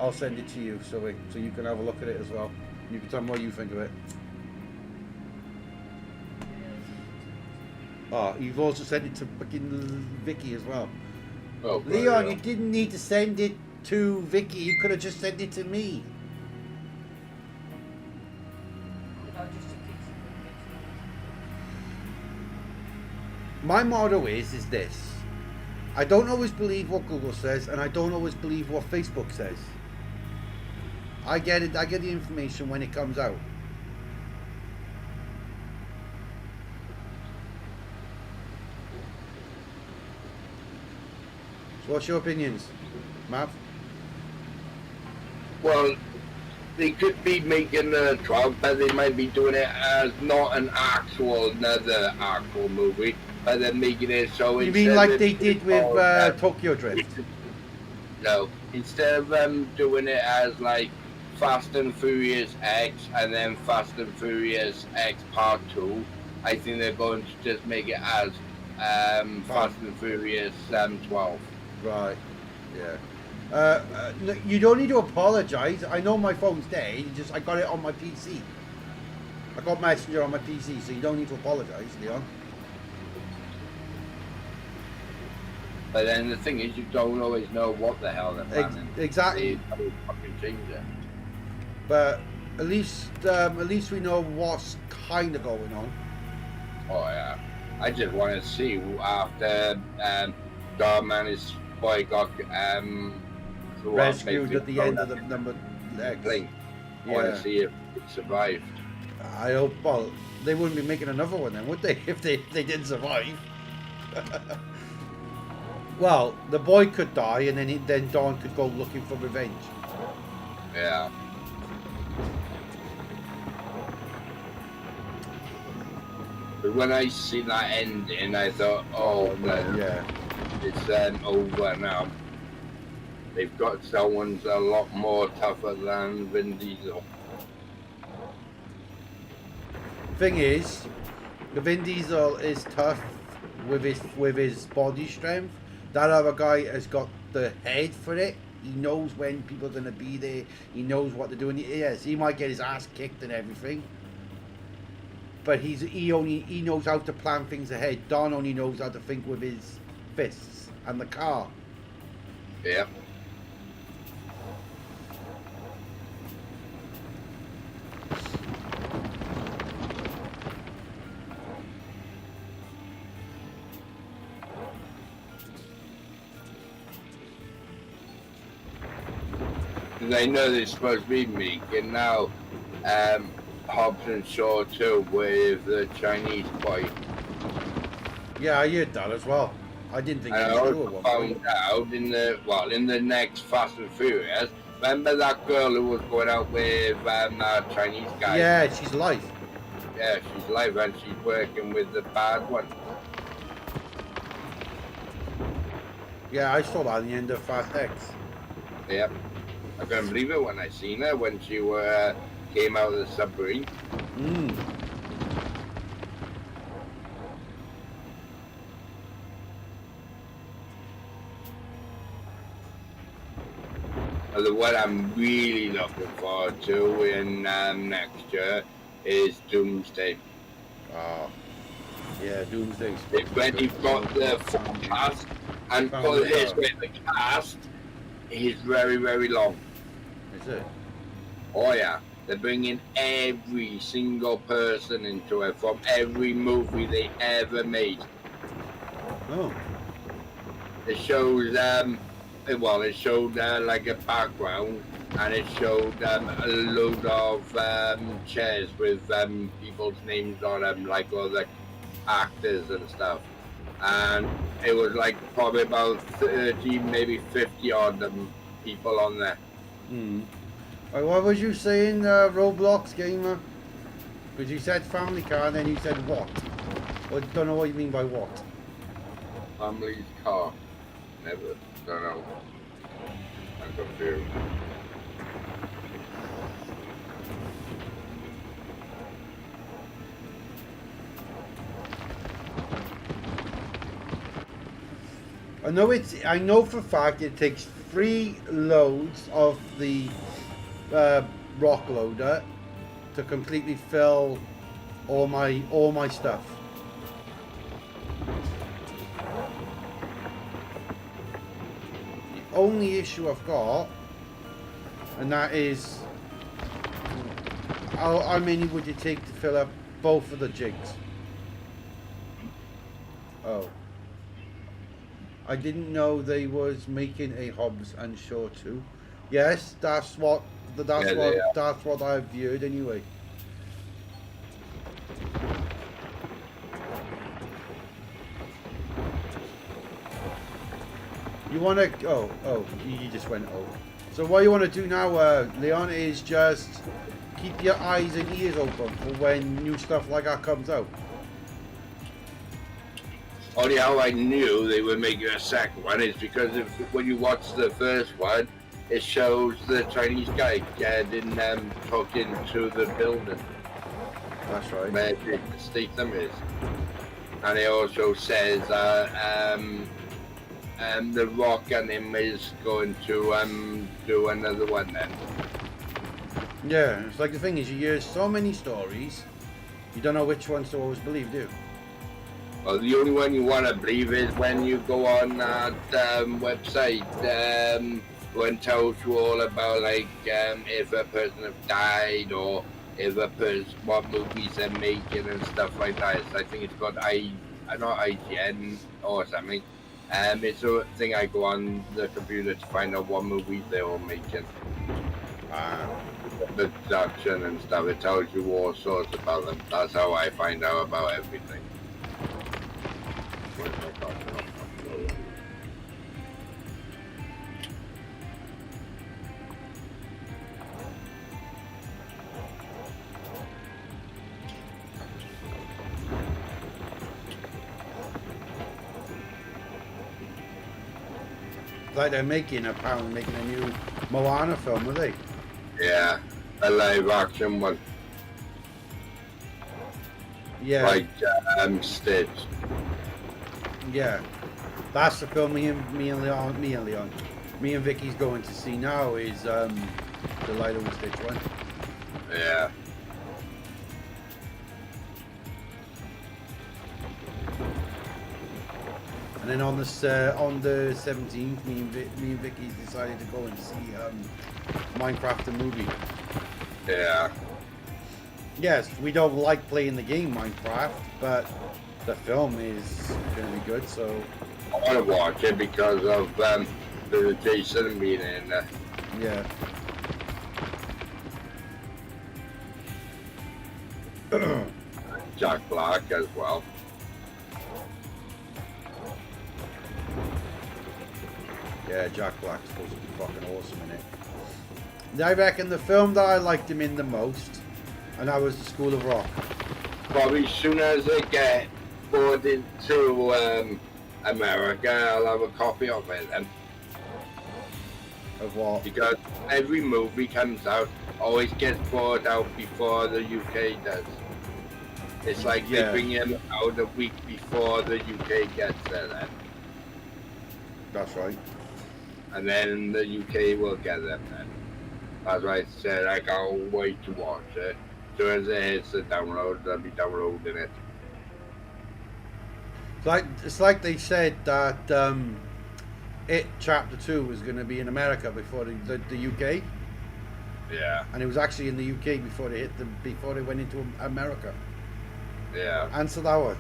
I'll send it to you so you can have a look at it as well. You can tell me what you think of it. Oh, you've also sent it to fucking Vicky as well. Oh, Leon, yeah. you didn't need to send it to Vicky. You could have just sent it to me. Just in case you couldn't get to My motto is this. I don't always believe what Google says, and I don't always believe what Facebook says. I get it. I get the information when it comes out. So what's your opinions, Matt? Well, they could be making a 12, but they might be doing it as not another actual movie, but they're making it so. You mean like they did with Tokyo Drift? No, instead of doing it as like Fast and Furious X and then Fast and Furious X Part 2, I think they're going to just make it as Fast and Furious 12. Right. Yeah. No, you don't need to apologise. I know my phone's dead. I got it on my PC. I got Messenger on my PC, so you don't need to apologise, Leon. But then the thing is, you don't always know what the hell they're planning. Exactly. They fucking change it. But at least we know what's kind of going on. Oh yeah. I just want to see after Dom and his boy got rescued at the end of the number X. Blink. I want to see if it survived. I hope. Well, they wouldn't be making another one then, would they? If they didn't survive. Well, the boy could die, and then Dawn could go looking for revenge. Yeah. But when I see that ending, I thought, oh, man, yeah, it's over now. They've got someone's a lot more tougher than Vin Diesel. Thing is, the Vin Diesel is tough with his body strength. That other guy has got the head for it. He knows when people are gonna be there. He knows what they're doing. Yes, he might get his ass kicked and everything, but he knows how to plan things ahead. Don only knows how to think with his fists and the car. Yeah. I know they're supposed to be making now Hobbs and Shaw too with the Chinese boy. Yeah, I heard that as well. I didn't think And it I was true also at one point. found out in the next Fast and Furious, remember that girl who was going out with that Chinese guy? Yeah, she's alive. Yeah, she's alive and she's working with the bad one. Yeah, I saw that at the end of Fast X. Yep. I couldn't believe it when I seen her when she came out of the submarine. Mm. The one I'm really looking forward to in next year is Doomsday. Oh. Yeah, Doomsday. They've already got the full cast, and put it this way, the cast is very, very long. Is it? Oh yeah, they're bringing every single person into it from every movie they ever made. Oh. It shows it showed like a background, and it showed a load of chairs with people's names on them, like all the actors and stuff. And it was like probably about 30, maybe 50 odd people on there. Hmm. What was you saying, Roblox gamer? Because you said family car and then you said what? I don't know what you mean by what. Family's car. Never. Don't know. I'm confused. I know for a fact it takes 3 loads of the rock loader to completely fill all my stuff. The only issue I've got, and that is, how many would it take to fill up both of the jigs? Oh. I didn't know they was making a Hobbs and Shaw 2. Yes, that's what I've viewed anyway. You wanna you just went oh. So what you want to do now, Leon, is just keep your eyes and ears open for when new stuff like that comes out. Only how I knew they were making a second one is because when you watch the first one, it shows the Chinese guy getting talking to the building That's right. where Statham is, and it also says the Rock and him is going to do another one then. Yeah, it's like the thing is, you hear so many stories, you don't know which ones to always believe, do you? Well, the only one you want to believe is when you go on that website, when it tells you all about like if a person have died or if a person, what movies they're making and stuff like that. I think it's called not IGN or something. It's a thing I go on the computer to find out what movies they're all making. The production and stuff. It tells you all sorts about them. That's how I find out about everything. Like they're apparently making a new Moana film, are they? Yeah, a live action one. Yeah. Like Stitch. Yeah. That's the film me and Vicky's going to see now is the Lilo and Stitch one. Yeah. And then on the 17th, me and Vicky's decided to go and see Minecraft the movie. Yeah. Yes, we don't like playing the game Minecraft, but the film is going to be good. So I want to watch it because of the Jason being in there. yeah. Jack Black as well. Yeah, Jack Black's supposed to be fucking awesome in it. I reckon the film that I liked him in the most, and that was The School of Rock. Probably as soon as I get bored into America, I'll have a copy of it then. Of what? Because every movie comes out always gets brought out before the UK does. It's like Yeah. they bring him out a week before the UK gets there then. That's right. And then the UK will get them then. That's why I said I can't wait to watch it. As soon as it hits the download, I'll be downloading it. It's like they said that It Chapter 2 was going to be in America before the UK, Yeah, and it was actually in the UK before they went into America. yeah. Answer that one.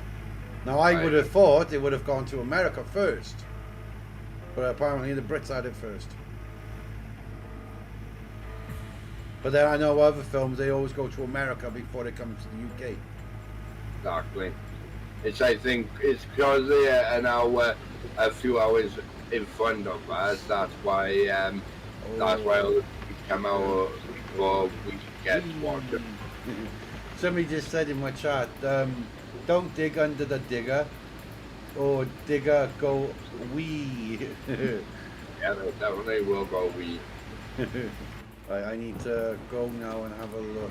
Now I Right. would have thought it would have gone to America first, but apparently the Brits had it first. But then I know other films, they always go to America before they come to the UK. Exactly. It's, I think, it's because they are now a few hours in front of us. That's why it'll come out before we get to watch it. Somebody just said in my chat, don't dig under the digger, or digger go wee. Yeah, they definitely will go we. I need to go now and have a look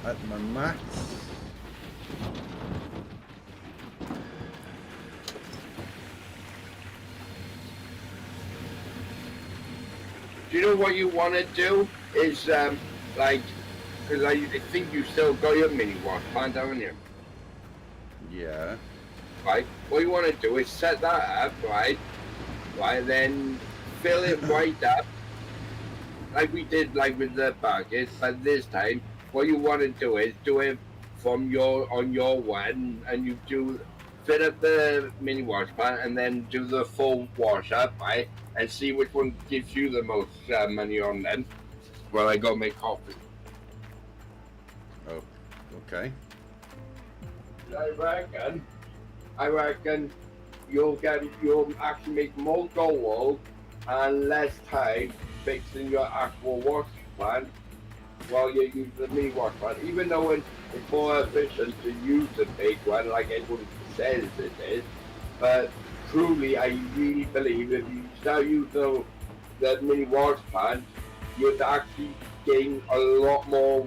at my maps. Do you know what you want to do? Is like, because I think you still got your mini wash plant, haven't you? Yeah. Right. What you want to do is set that up, right? Right. Then fill it right up, like we did, like with the buckets. But this time, what you want to do is do it from on your one, and you do fit up the mini wash plant, and then do the full wash up, right? And see which one gives you the most money on then. Well, I go make coffee. Oh, okay. I reckon you'll actually make more gold and less time fixing your actual wash plant while you're using the mini wash plant, even though it's more efficient to use the big one like everyone says it is. But truly, I really believe if you start using the mini wash plant, you'd actually gain a lot more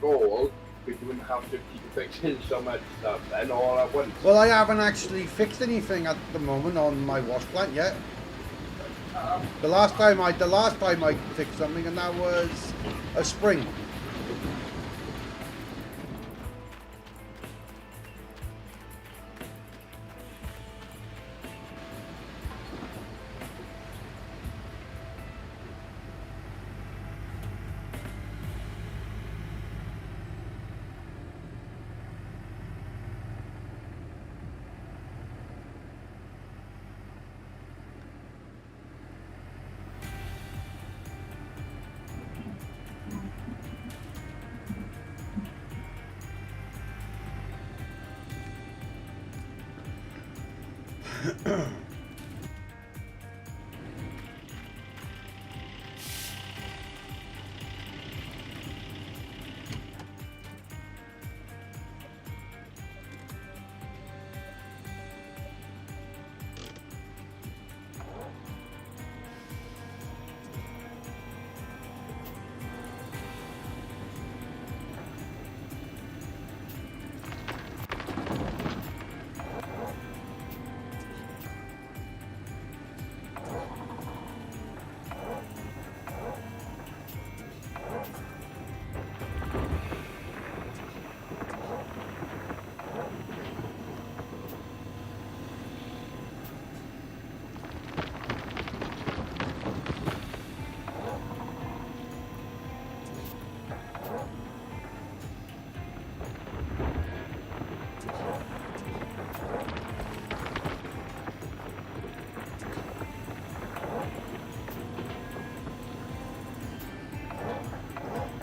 gold because you wouldn't have to keep fixing so much stuff and all at once. Well, I haven't actually fixed anything at the moment on my wash plant yet. The last time I fixed something, and that was a spring.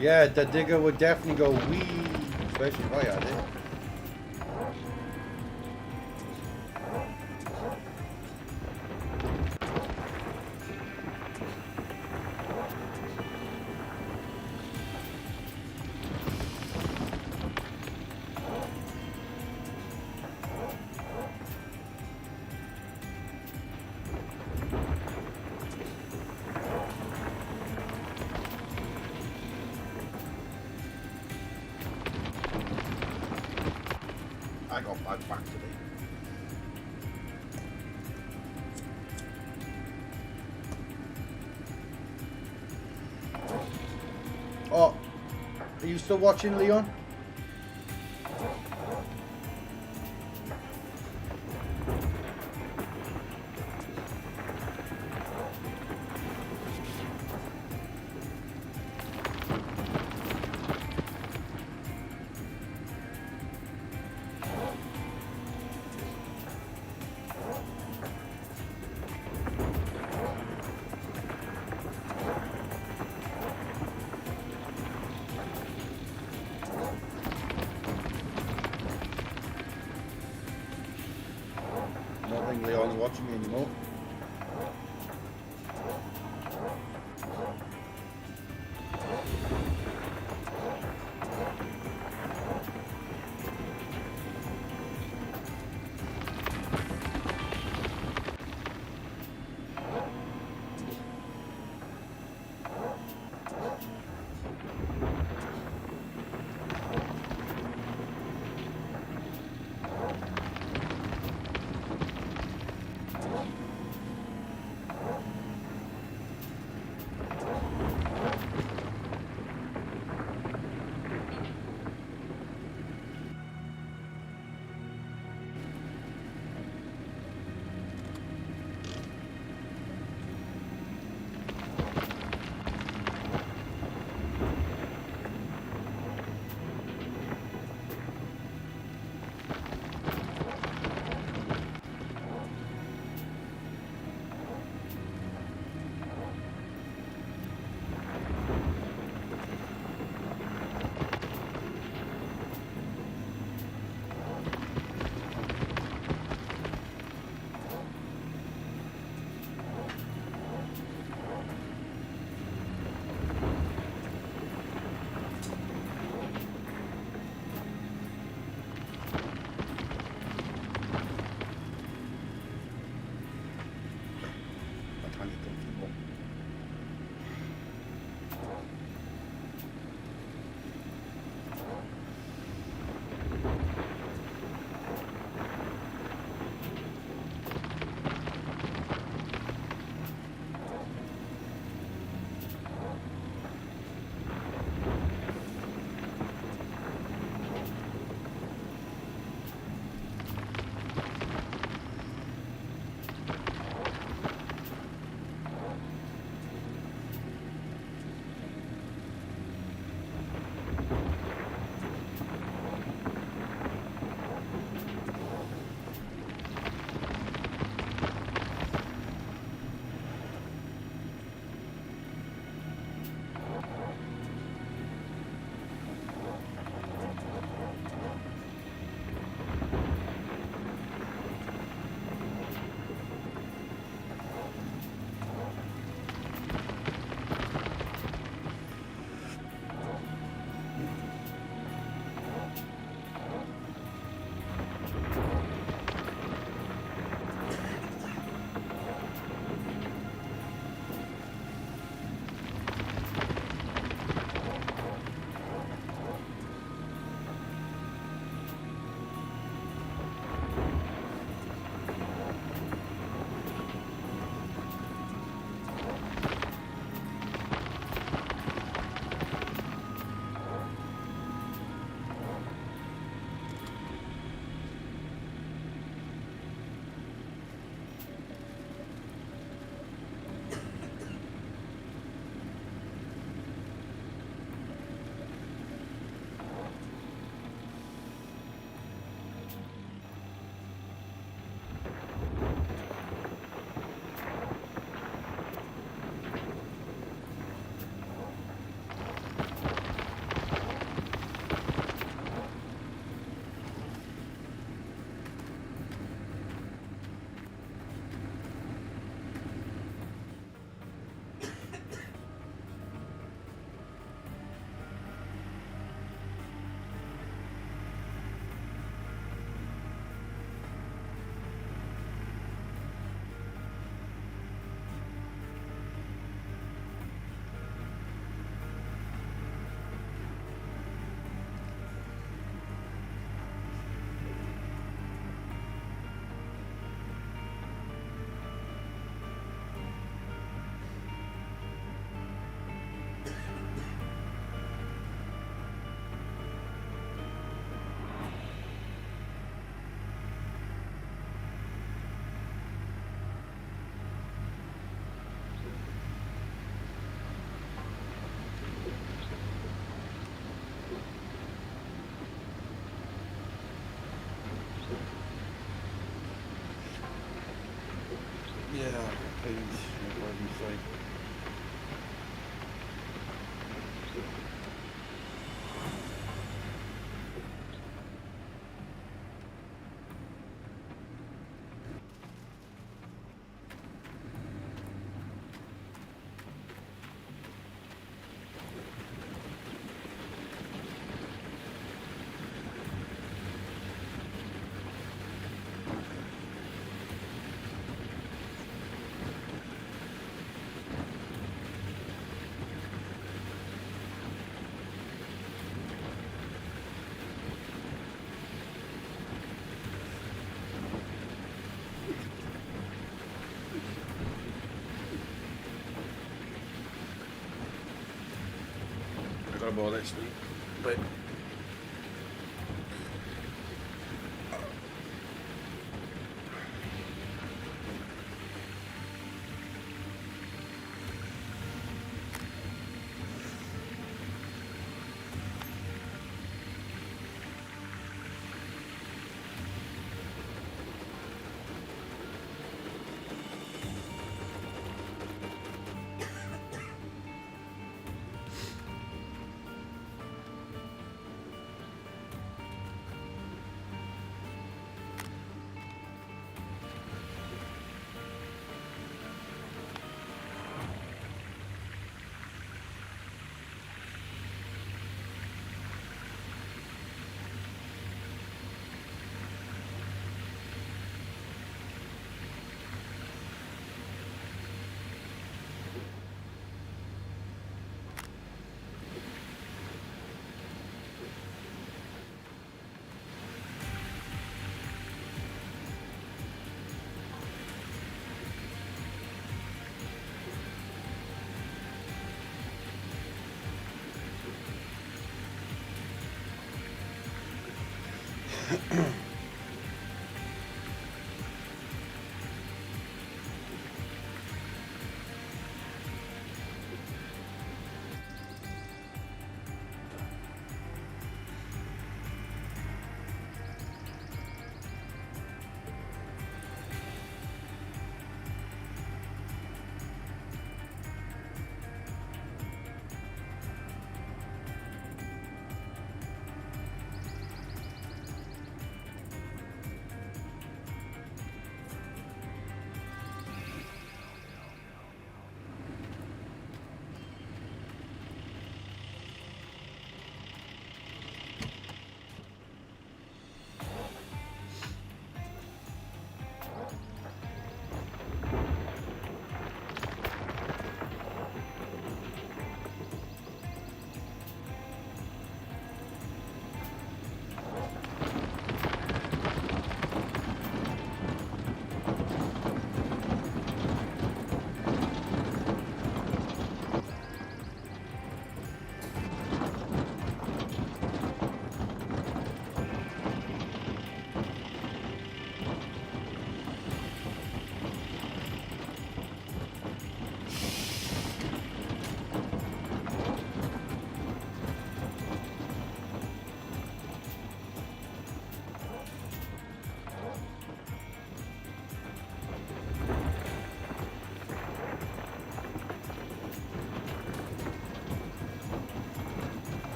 Yeah, the digger would definitely go wee, especially if I had it. I got my back today. Oh, are you still watching, Leon? I don't think Leon's watching me anymore. Yeah, please, for heaven's sake. I got a ball next week, but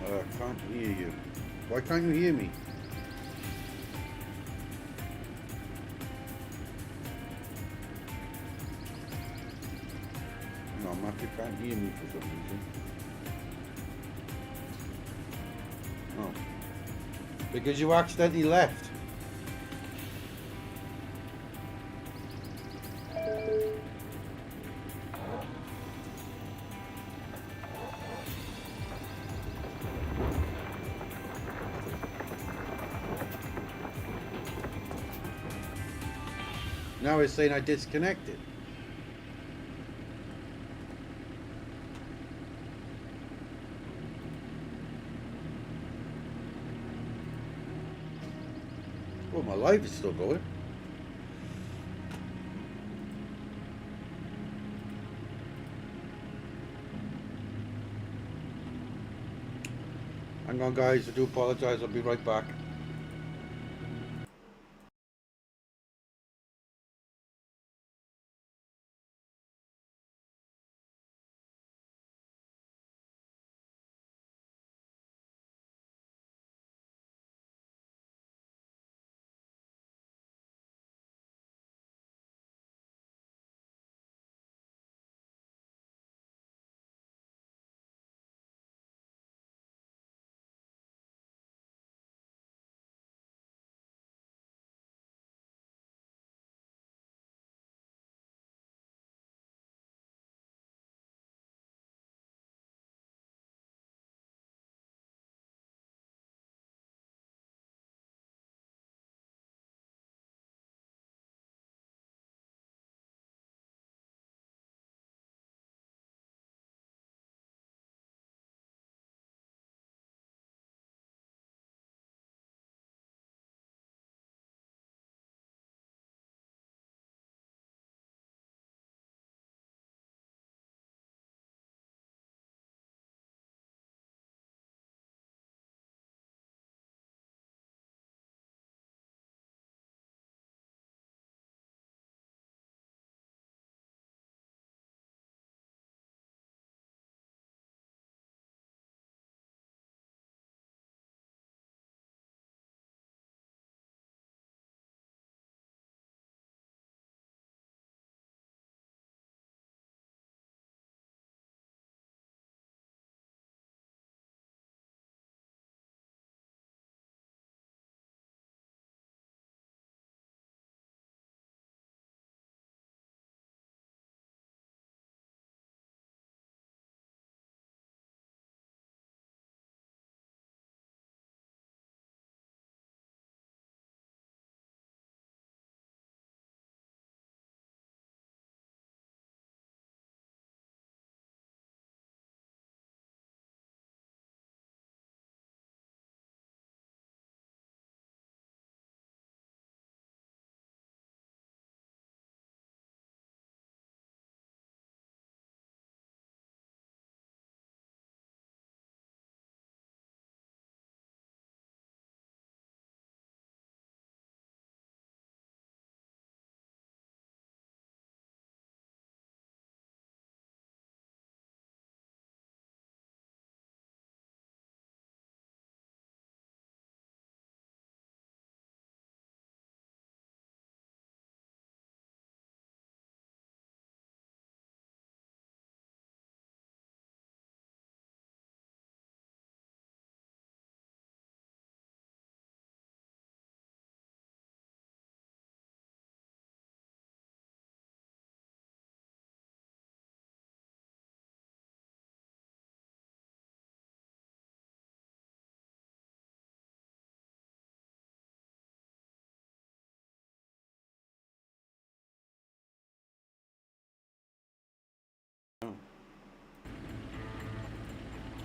I can't hear you. Why can't you hear me? No, Matthew can't hear me for some reason. Oh. Because you accidentally left. Now it's saying I disconnected. Well, my live is still going. Hang on, guys. I do apologise. I'll be right back.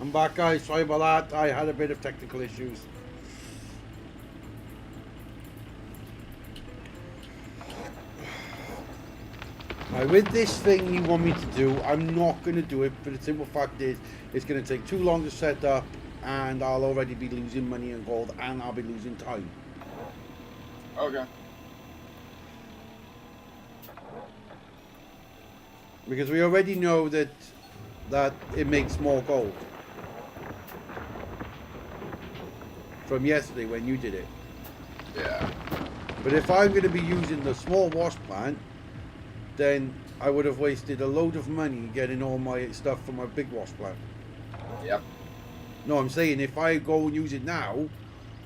I'm back, guys. Sorry about that. I had a bit of technical issues. Now, with this thing you want me to do, I'm not going to do it, but the simple fact is, it's going to take too long to set up, and I'll already be losing money and gold, and I'll be losing time. Okay. Because we already know that it makes more gold. From yesterday when you did it. Yeah. But if I'm going to be using the small wash plant, then I would have wasted a load of money getting all my stuff from my big wash plant. Yep. No, I'm saying if I go and use it now,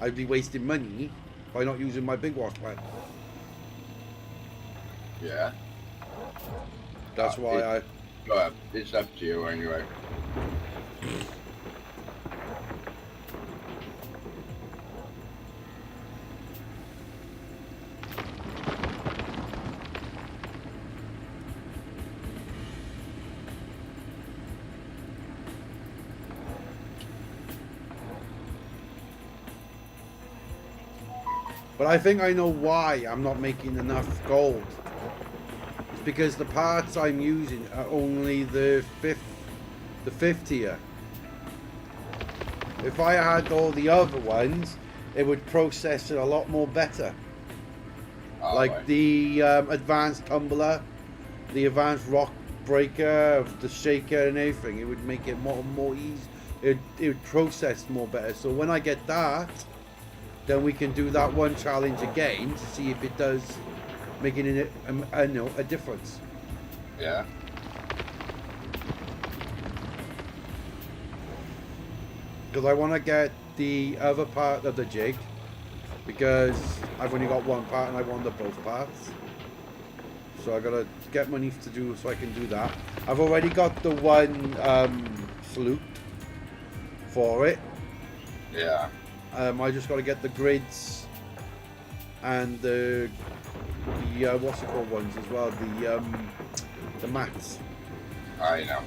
I'd be wasting money by not using my big wash plant. Yeah. That's why it's up to you anyway. But I think I know why I'm not making enough gold. It's because the parts I'm using are only the fifth tier. If I had all the other ones, it would process it a lot more better. Like Right. the advanced tumbler, the advanced rock breaker, the shaker and everything, it would make it more easy. It would process more better. So when I get that, then we can do that one challenge again to see if it does making a difference. Yeah. Because I want to get the other part of the jig, because I've only got one part and I want the both parts. So I gotta get money to do so I can do that. I've already got the one sloop for it. Yeah. I just got to get the grids and the what's it called ones as well, the mats. I know.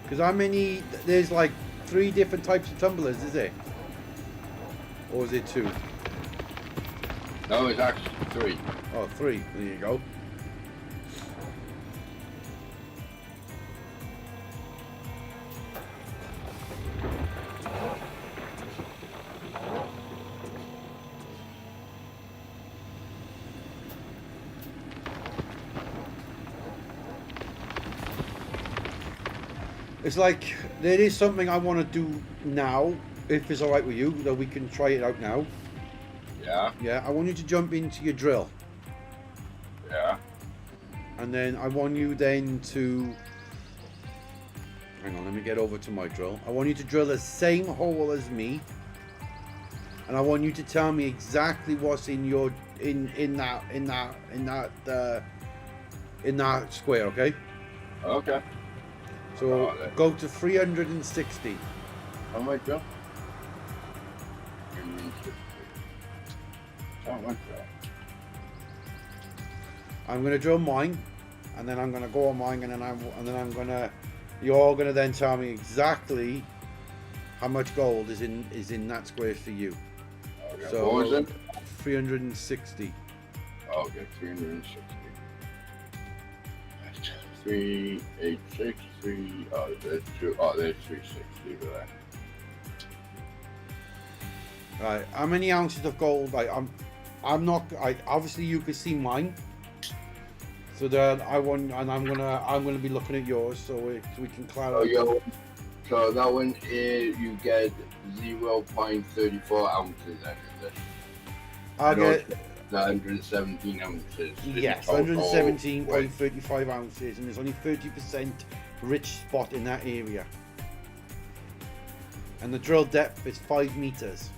Because how many? There's like 3 different types of tumblers, is it? Or is it 2? No, it's actually 3. Oh, 3. There you go. It's like there is something I want to do now, if it's all right with you, that we can try it out now. Yeah. Yeah, I want you to jump into your drill, Yeah. and then I want you then to. Hang on, let me get over to my drill. I want you to drill the same hole as me, and I want you to tell me exactly what's in your in that square, okay? Okay. So Oh, that- go to 360. Oh my god. Oh my god. I'm gonna drill mine, and then I'm gonna go on mine, and then I'm gonna. You're gonna then tell me exactly how much gold is in that square for you. Okay. So What was it? 360. Okay, 360. 386, 3. Oh, there's 2. Oh, there's 360 there. Right. How many ounces of gold? I'm not. Obviously you can see mine. So then I'm gonna be looking at yours, so we can clarify. Oh, yo. So that one is you get 0.34 ounces out of it. I'll get 117 ounces. in yes, total 117.35 ounces, and there's only 30% rich spot in that area. And the drill depth is 5 meters.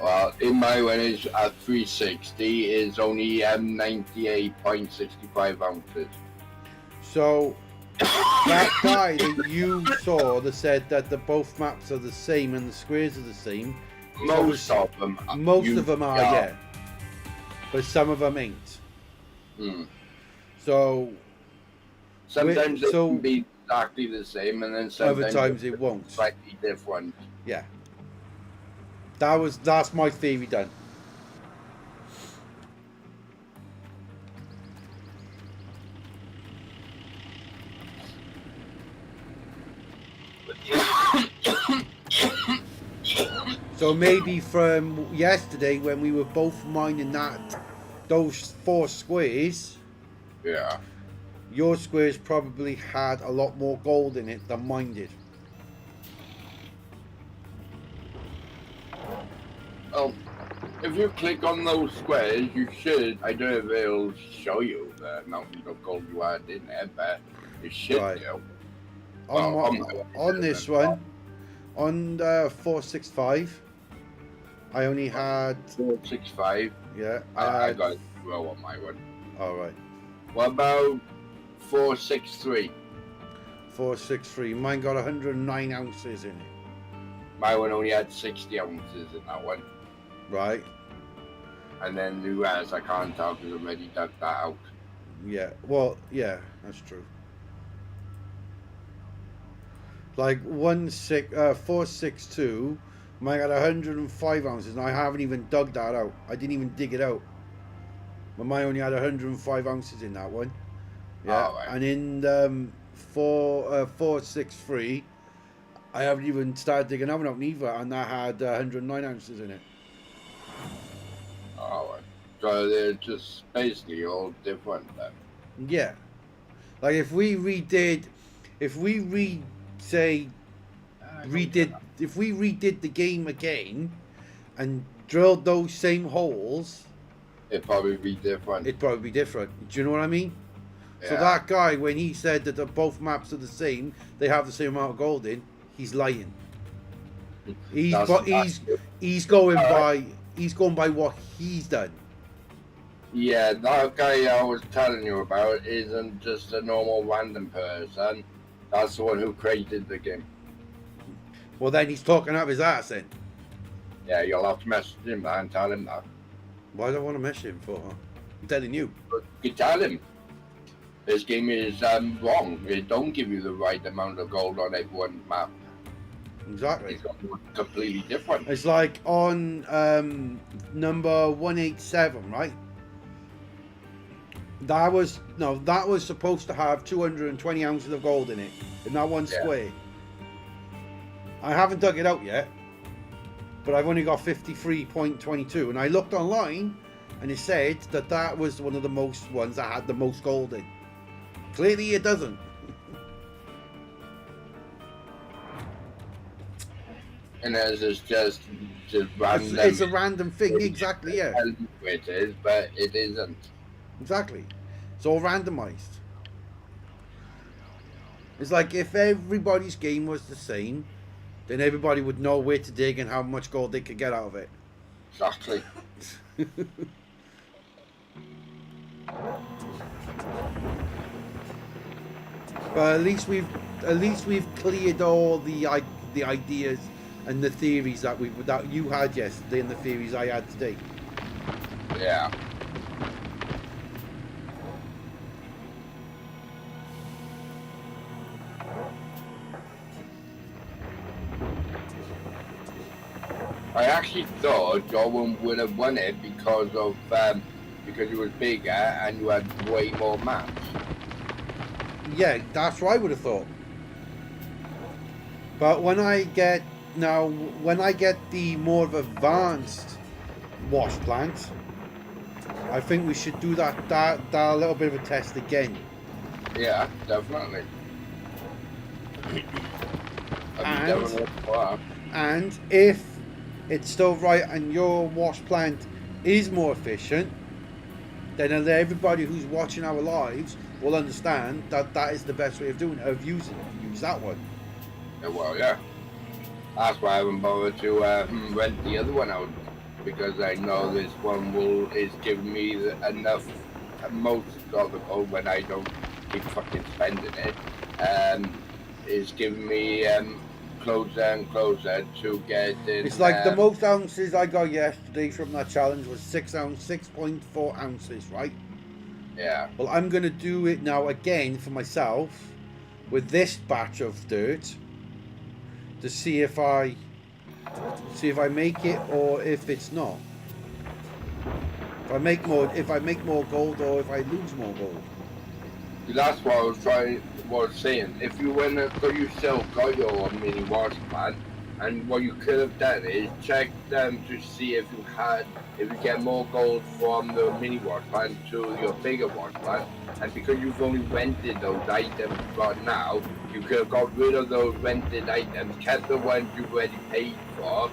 Well, in my one is at 360 is only 98.65 ounces. So that guy that you saw that said that the both maps are the same and the squares are the same. Most of them. Most of them are, yeah. But some of them ain't. Hmm. So Sometimes it so- can be exactly the same, and then other sometimes times it won't. slightly different. Yeah. That's my theory done. So maybe from yesterday when we were both mining those 4 squares, Yeah. your squares probably had a lot more gold in it than mine did. Well, if you click on those squares, you should. I don't know if it'll show you the amount of gold you had in there, but it should Right. do. On, Well, on this one, on 465, I only had 465. yeah. I had, got it well on my one. all right. What about 463? 463. Mine got 109 ounces in it. My one only had 60 ounces in that one. Right. And then the rest I can't tell because I've already dug that out. Yeah. Well, yeah, that's true. Like 462, mine got 105 ounces, and I haven't even dug that out. I didn't even dig it out. But mine only had 105 ounces in that one. Yeah. Oh, right. And in 463, I haven't even started digging that one out neither, and that had 109 ounces in it. Oh, right. So they're just basically all different then. Yeah. Like if we redid if we redid the game again and drilled those same holes, It'd probably be different. it'd probably be different. Do you know what I mean? So Yeah. that guy, when he said that both maps are the same, they have the same amount of gold in, he's lying. He's going by what he's done. Yeah, that guy I was telling you about isn't just a normal random person. That's the one who created the game. Well, then he's talking up his ass then. Yeah, you'll have to message him and tell him that. Why do I want to mess him for? I'm telling you. But you tell him this game is wrong. It don't give you the right amount of gold on everyone's map. Exactly. It's completely different. It's like on number 187, right? That was supposed to have 220 ounces of gold in it, in that one Yeah. square. I haven't dug it out yet, but I've only got 53.22, and I looked online, and it said that was one of the most ones that had the most gold in. Clearly, it doesn't. And as it's just random. It's a random thing, exactly. Yeah, It is, but it isn't. exactly. It's all randomized. It's like if everybody's game was the same, then everybody would know where to dig and how much gold they could get out of it. Exactly. But at least we've cleared all the ideas and the theories that you had yesterday and the theories I had today. Yeah. I actually thought Joel would have won it because you was bigger and you had way more maps. Yeah, that's what I would have thought. But when I get the more advanced wash plant, I think we should do that little bit of a test again. Yeah, definitely. And if it's still right and your wash plant is more efficient, then everybody who's watching our lives will understand that is the best way of using it. Use that one. Yeah, well, yeah. That's why I haven't bothered to rent the other one out, because I know this one is giving me enough most of the gold when I don't keep fucking spending it. Is giving me closer and closer to getting. It's like the most ounces I got yesterday from that challenge was 6.4 ounces, right? Yeah. Well, I'm gonna do it now again for myself with this batch of dirt to see if I make it or if it's not. If I make more gold or if I lose more gold. That's what I was saying. If you went and you still got your mini wash plant, and what you could have done is check them to see if you get more gold from the mini wash plant to your bigger wash plant. And because you've only rented those items right now, you could have got rid of those rented items, kept the ones you've already paid for,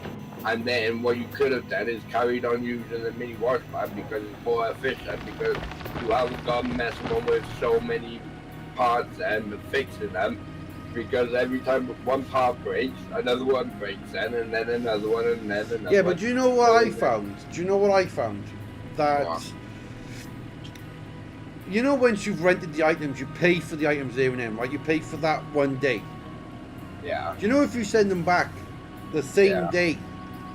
and then what you could have done is carried on using the mini wash plant because it's more efficient, because you haven't got messing on with so many parts and fixing them, because every time one part breaks, another one breaks and then another one and then another one. Yeah, but do you know what I found? That What? you know, once you've rented the items, you pay for the items there and then, right? You pay for that one day. Yeah. Do you know if you send them back the same Yeah. day,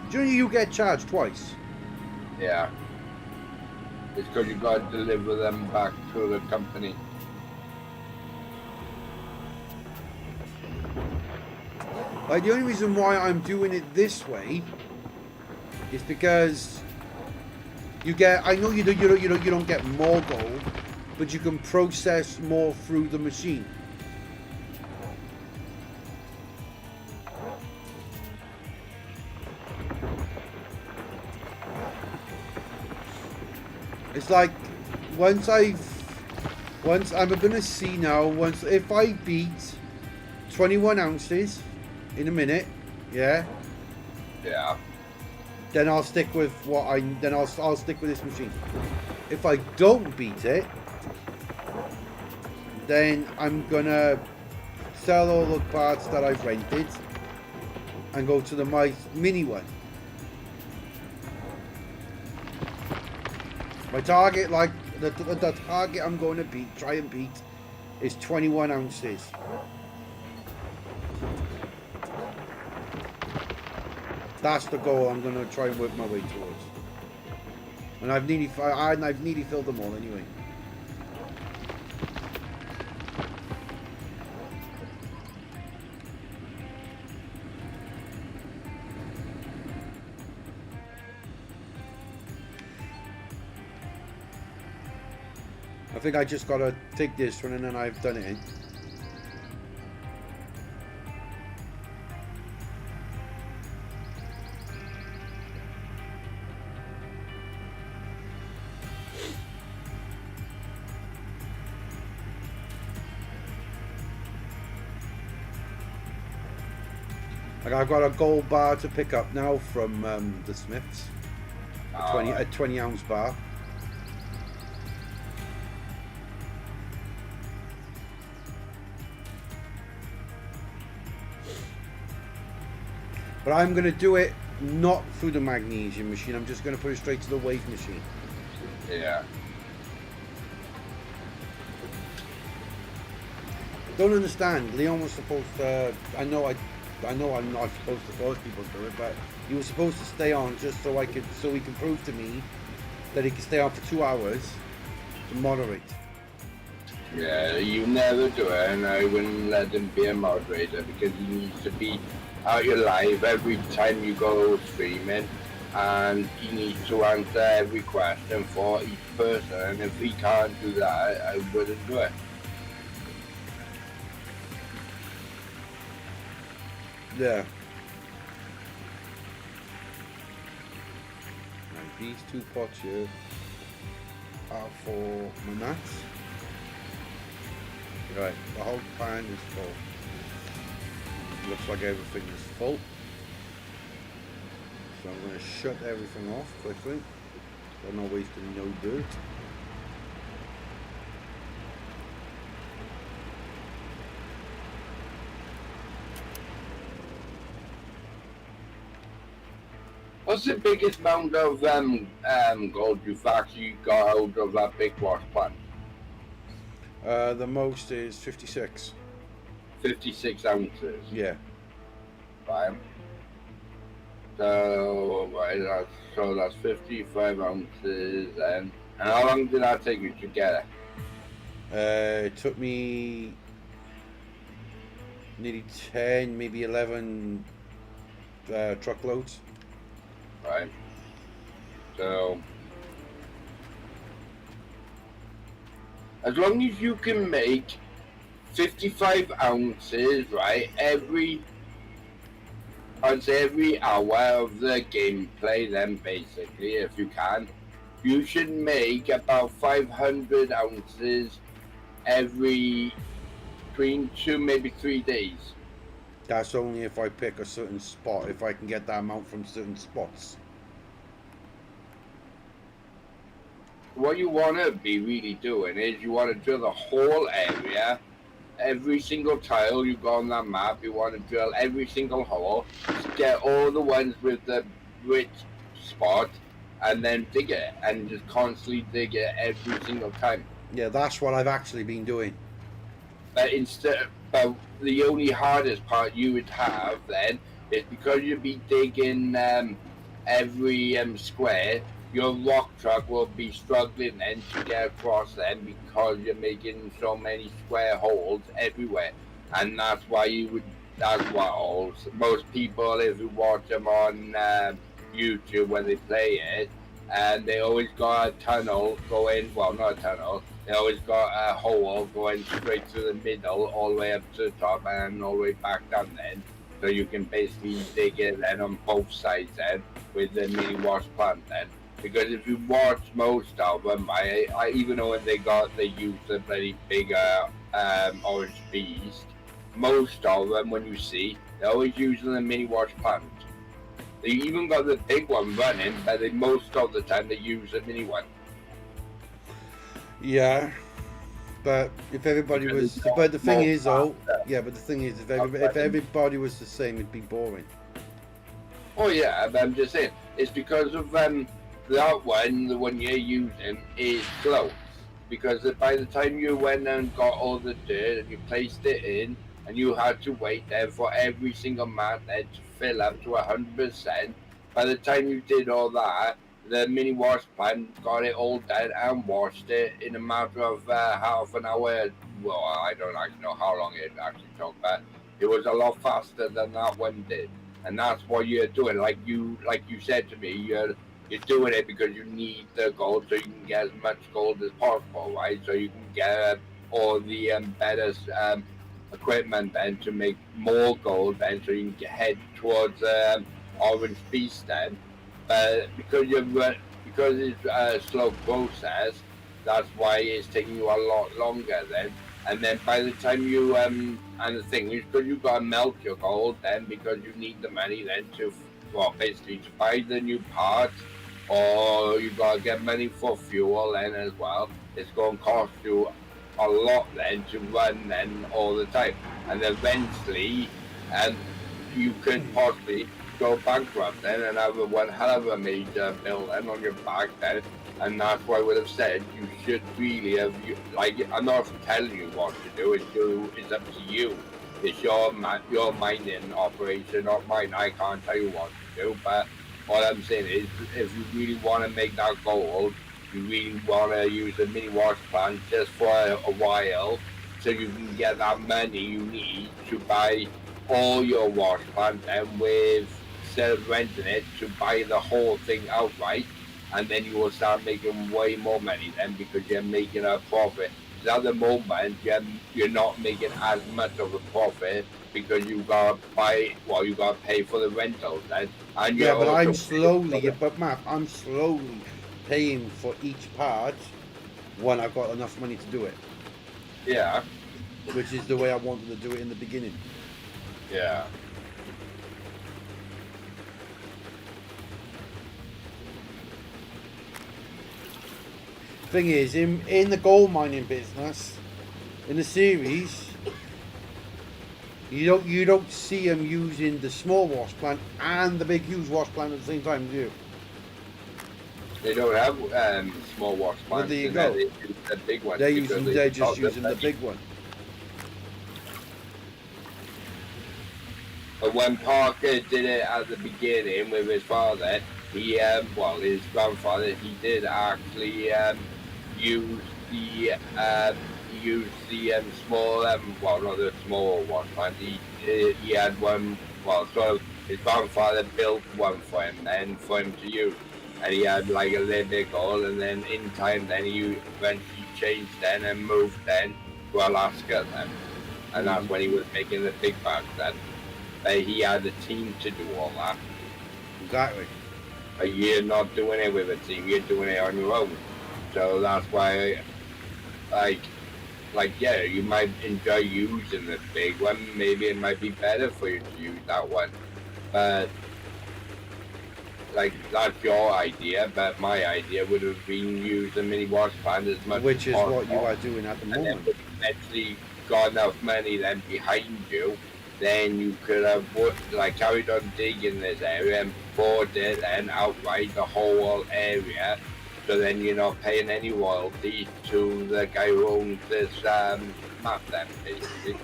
do you know you get charged twice? Yeah. It's because you got to deliver them back to the company. Like, the only reason why I'm doing it this way is because you get. I know you don't get more gold, but you can process more through the machine. It's like once I'm gonna see now. Once if I beat 21 ounces in a minute, yeah, Yeah. then I'll stick with I'll stick with this machine. If I don't beat it, then I'm gonna sell all the parts that I've rented and go to my mini one. My target, like the target I'm going to try and beat, is 21 ounces. That's the goal I'm going to try and work my way towards. And I've nearly filled them all anyway. I think I just got to take this one and then I've done it. Like, I've got a gold bar to pick up now from the Smiths. A 20 ounce bar. But I'm going to do it not through the magnesium machine. I'm just going to put it straight to the wave machine. Yeah. Don't understand. Leon was supposed to. I know I'm not supposed to force people to do it, but he was supposed to stay on just so he can prove to me that he can stay on for 2 hours to moderate. Yeah, you never do it, and I wouldn't let him be a moderator because he needs to be out your live every time you go streaming, and he needs to answer every question for each person, and if he can't do that, I wouldn't do it. Yeah. And these 2 pots here are for my mats. Right, the whole pan is full. Looks like everything is full. So I'm going to shut everything off quickly. So I'm not wasting no dirt. What's the biggest amount of gold you've actually got out of that big wash plant? The most is 56. 56 ounces. Yeah. Right. So, that's 55 ounces, and how long did that take you to get it? It took me nearly 10, maybe 11 truckloads. Right. So, as long as you can make 55 ounces, right, every hour of the gameplay, then basically, if you can, you should make about 500 ounces every between 2, maybe 3 days. That's only if I pick a certain spot, if I can get that amount from certain spots. What you want to be really doing is you want to drill the whole area, every single tile you got on that map, you want to drill every single hole, get all the ones with the rich spot, and then dig it, and just constantly dig it every single time. Yeah, that's what I've actually been doing. But the only hardest part you would have then is because you'd be digging every square, your rock truck will be struggling then to get across them because you're making so many square holes everywhere, and that's why you would. That's why most people, if you watch them on YouTube when they play it, and they always got a tunnel going. Well, not a tunnel. They always got a hole going straight to the middle, all the way up to the top, and all the way back down. Then, so you can basically dig it then on both sides then with the mini wash plant then. Because if you watch most of them, I even know when they use the bloody bigger orange beast, most of them when you see, they're always using the mini wash plant. They even got the big one running, but most of the time they use the mini one. Yeah, but if everybody was, but the thing is though, yeah, but the thing is, if everybody was the same, it'd be boring. Oh yeah, but I'm just saying, it's because of that one, the one you're using, is slow. Because by the time you went and got all the dirt and you placed it in, and you had to wait there for every single mat there to fill up to 100%, by the time you did all that, the mini wash plant got it all done and washed it in a matter of half an hour. Well, I don't actually know how long it actually took, but it was a lot faster than that one did. And that's what you're doing. Like you said to me, you're doing it because you need the gold so you can get as much gold as possible, right? So you can get all the better equipment then to make more gold then, so you can head towards Orange Beast then. But because it's a slow process, that's why it's taking you a lot longer then. And then by the time you and the thing is, because you've got to melt your gold then, because you need the money then to, well, basically to buy the new parts, or you've got to get money for fuel then as well. It's going to cost you a lot then to run then all the time, and eventually, you could possibly go bankrupt then and have one hell of a major bill then on your back then. And that's why I would have said you should really have, like, I'm not telling you what to do, it's up to you. It's your mining operation, not mine. I can't tell you what to do, but all I'm saying is, if you really want to make that gold, you really want to use a mini wash plant just for a while, so you can get that money you need to buy all your wash plant, and instead of renting it, to buy the whole thing outright, and then you will start making way more money then, because you're making a profit. Because at the moment, you're not making as much of a profit because you got to pay for the rentals then. And Yeah, but I'm slowly paying for each part when I've got enough money to do it. Yeah. Which is the way I wanted to do it in the beginning. Yeah. Thing is, in the gold mining business, in the series, you don't see them using the small wash plant and the big huge wash plant at the same time, do you? They don't have small wash plants. Well, there you go. They use the big ones. They're just using the big one. But when Parker did it at the beginning with his father, his grandfather, he did actually use the small, not the small wash plant. He had one. Well, sort of, his grandfather built one for him to use, and he had like a little bit gold. And then in time, then he eventually changed then and moved then to Alaska then, and that's when he was making the big bags then. But he had a team to do all that. Exactly. But you're not doing it with a team, you're doing it on your own. So that's why, yeah, you might enjoy using the big one. Maybe it might be better for you to use that one. But, that's your idea. But my idea would have been use the mini wash plant as much Which as is possible. what you are doing at the moment. And then eventually got enough money then behind you, then you could have carried on digging this area and bought it and outright the whole area, so then you're not paying any royalty to the guy who owns this map then, basically.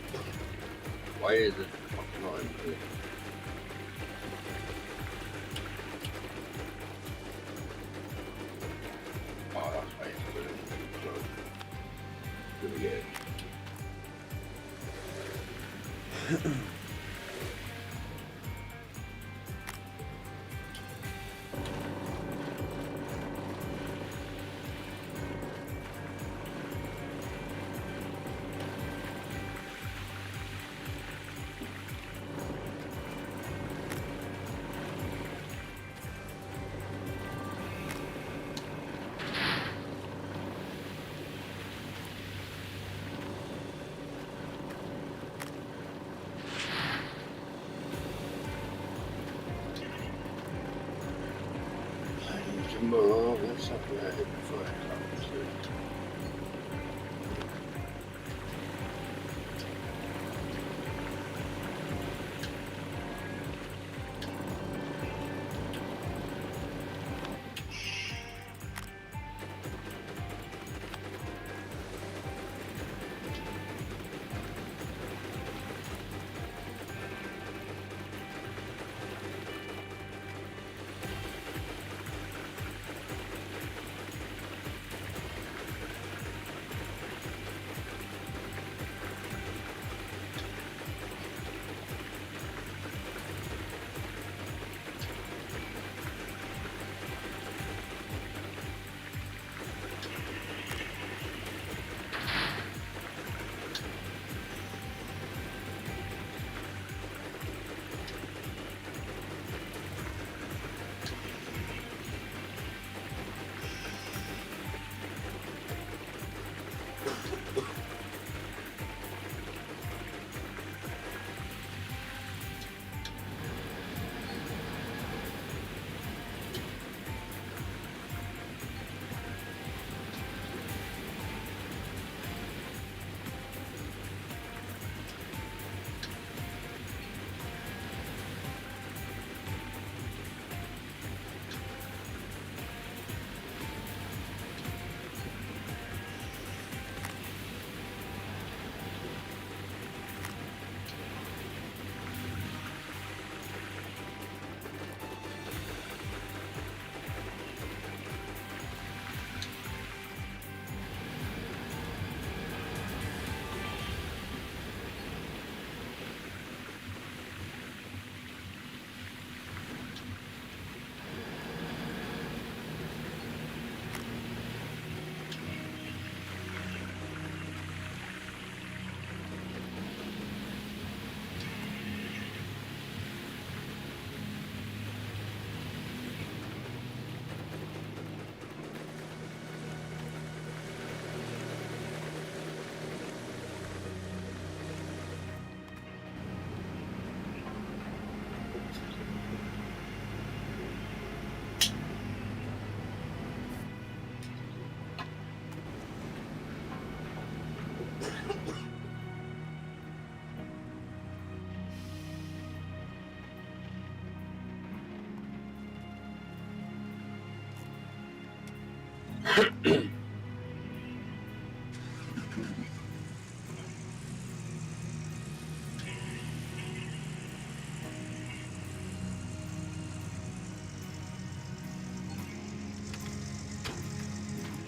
Why is it fucking on here? Well, let's have a look before I close it.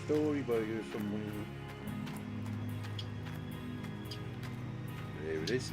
Story burger somewhere. There it is.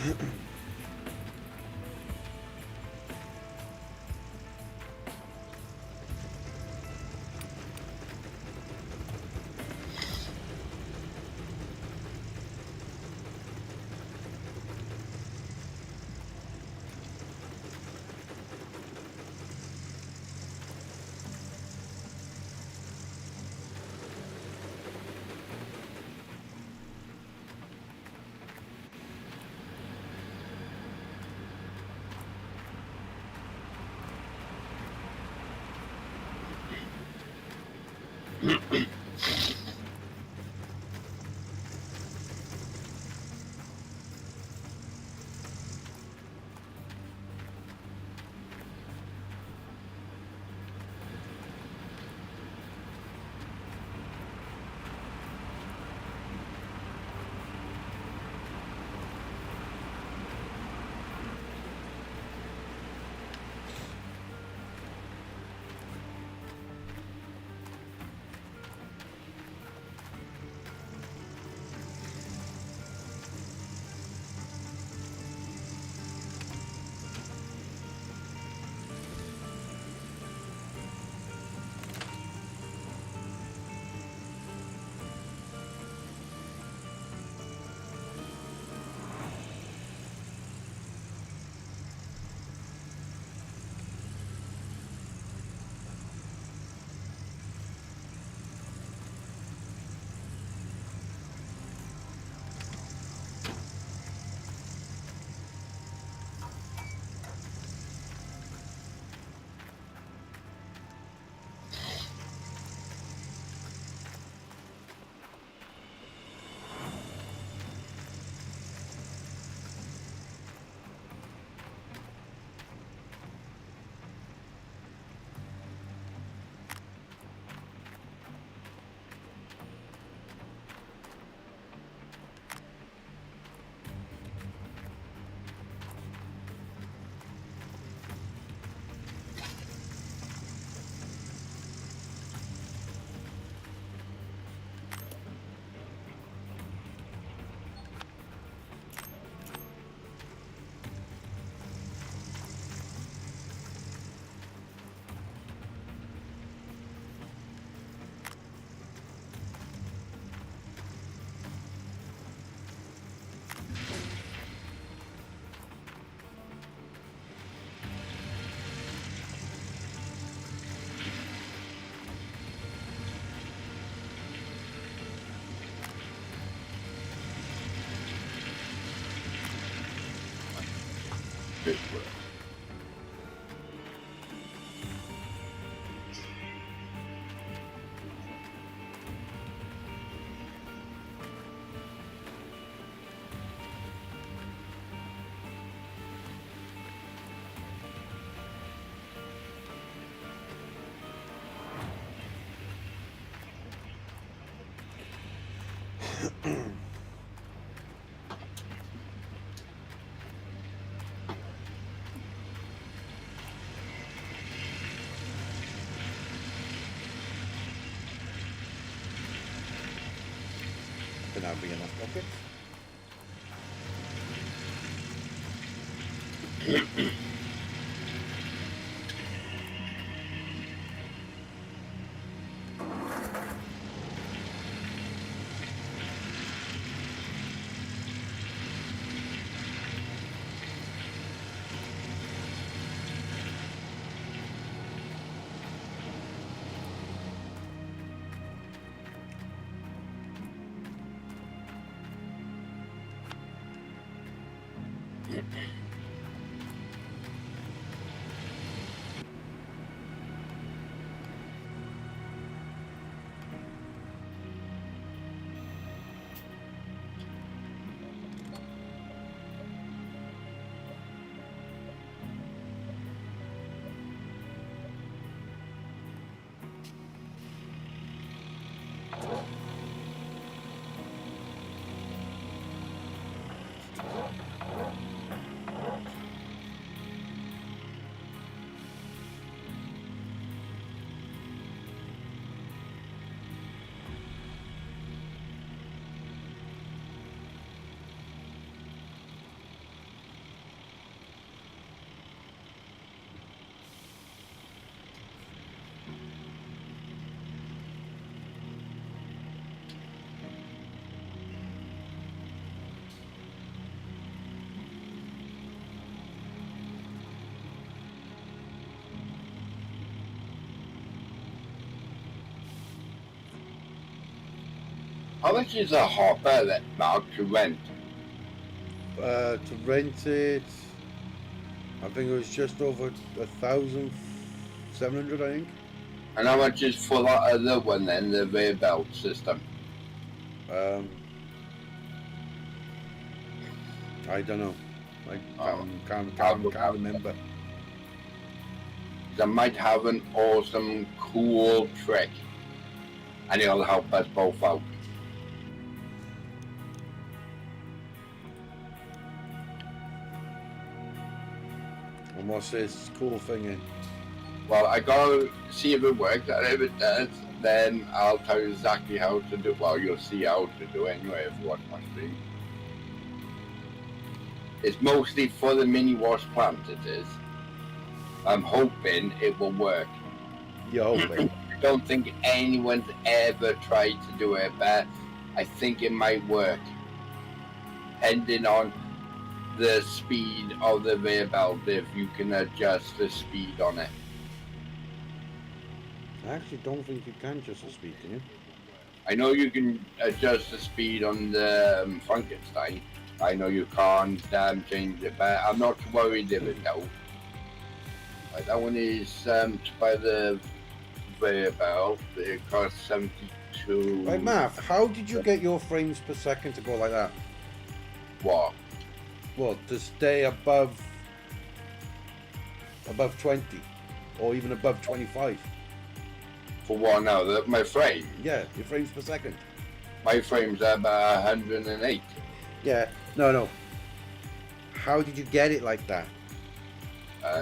Good work. Can that be enough buckets? How much is a hopper that Mark to rent? To rent it, I think it was just over 1,700. I think. And how much is for that other one then, the rear belt system? I don't know. I can't I'll- remember. That might have an awesome, cool trick. And it'll help us both out. And what's this cool thing in? Well, I gotta see if it works, and if it does, then I'll tell you exactly how to do. Well, you'll see how to do it anyway if you watch my stream. It's mostly for the mini wash plant. It is. I'm hoping it will work. You're hoping. I don't think anyone's ever tried to do it, but I think it might work, depending on the speed of the rear belt. If you can adjust the speed on it. I actually don't think you can just a speed, can you? I know you can adjust the speed on the Frankenstein. I know you can't change it, but I'm not worried if it don't. Right, that one is by the rear belt. It costs 72. Right, Math, how did you get your frames per second to go like that? What? Well, to stay above 20, or even above 25. For what now? My frame. Yeah, your frames per second. My frame's about 108. Yeah, no. How did you get it like that?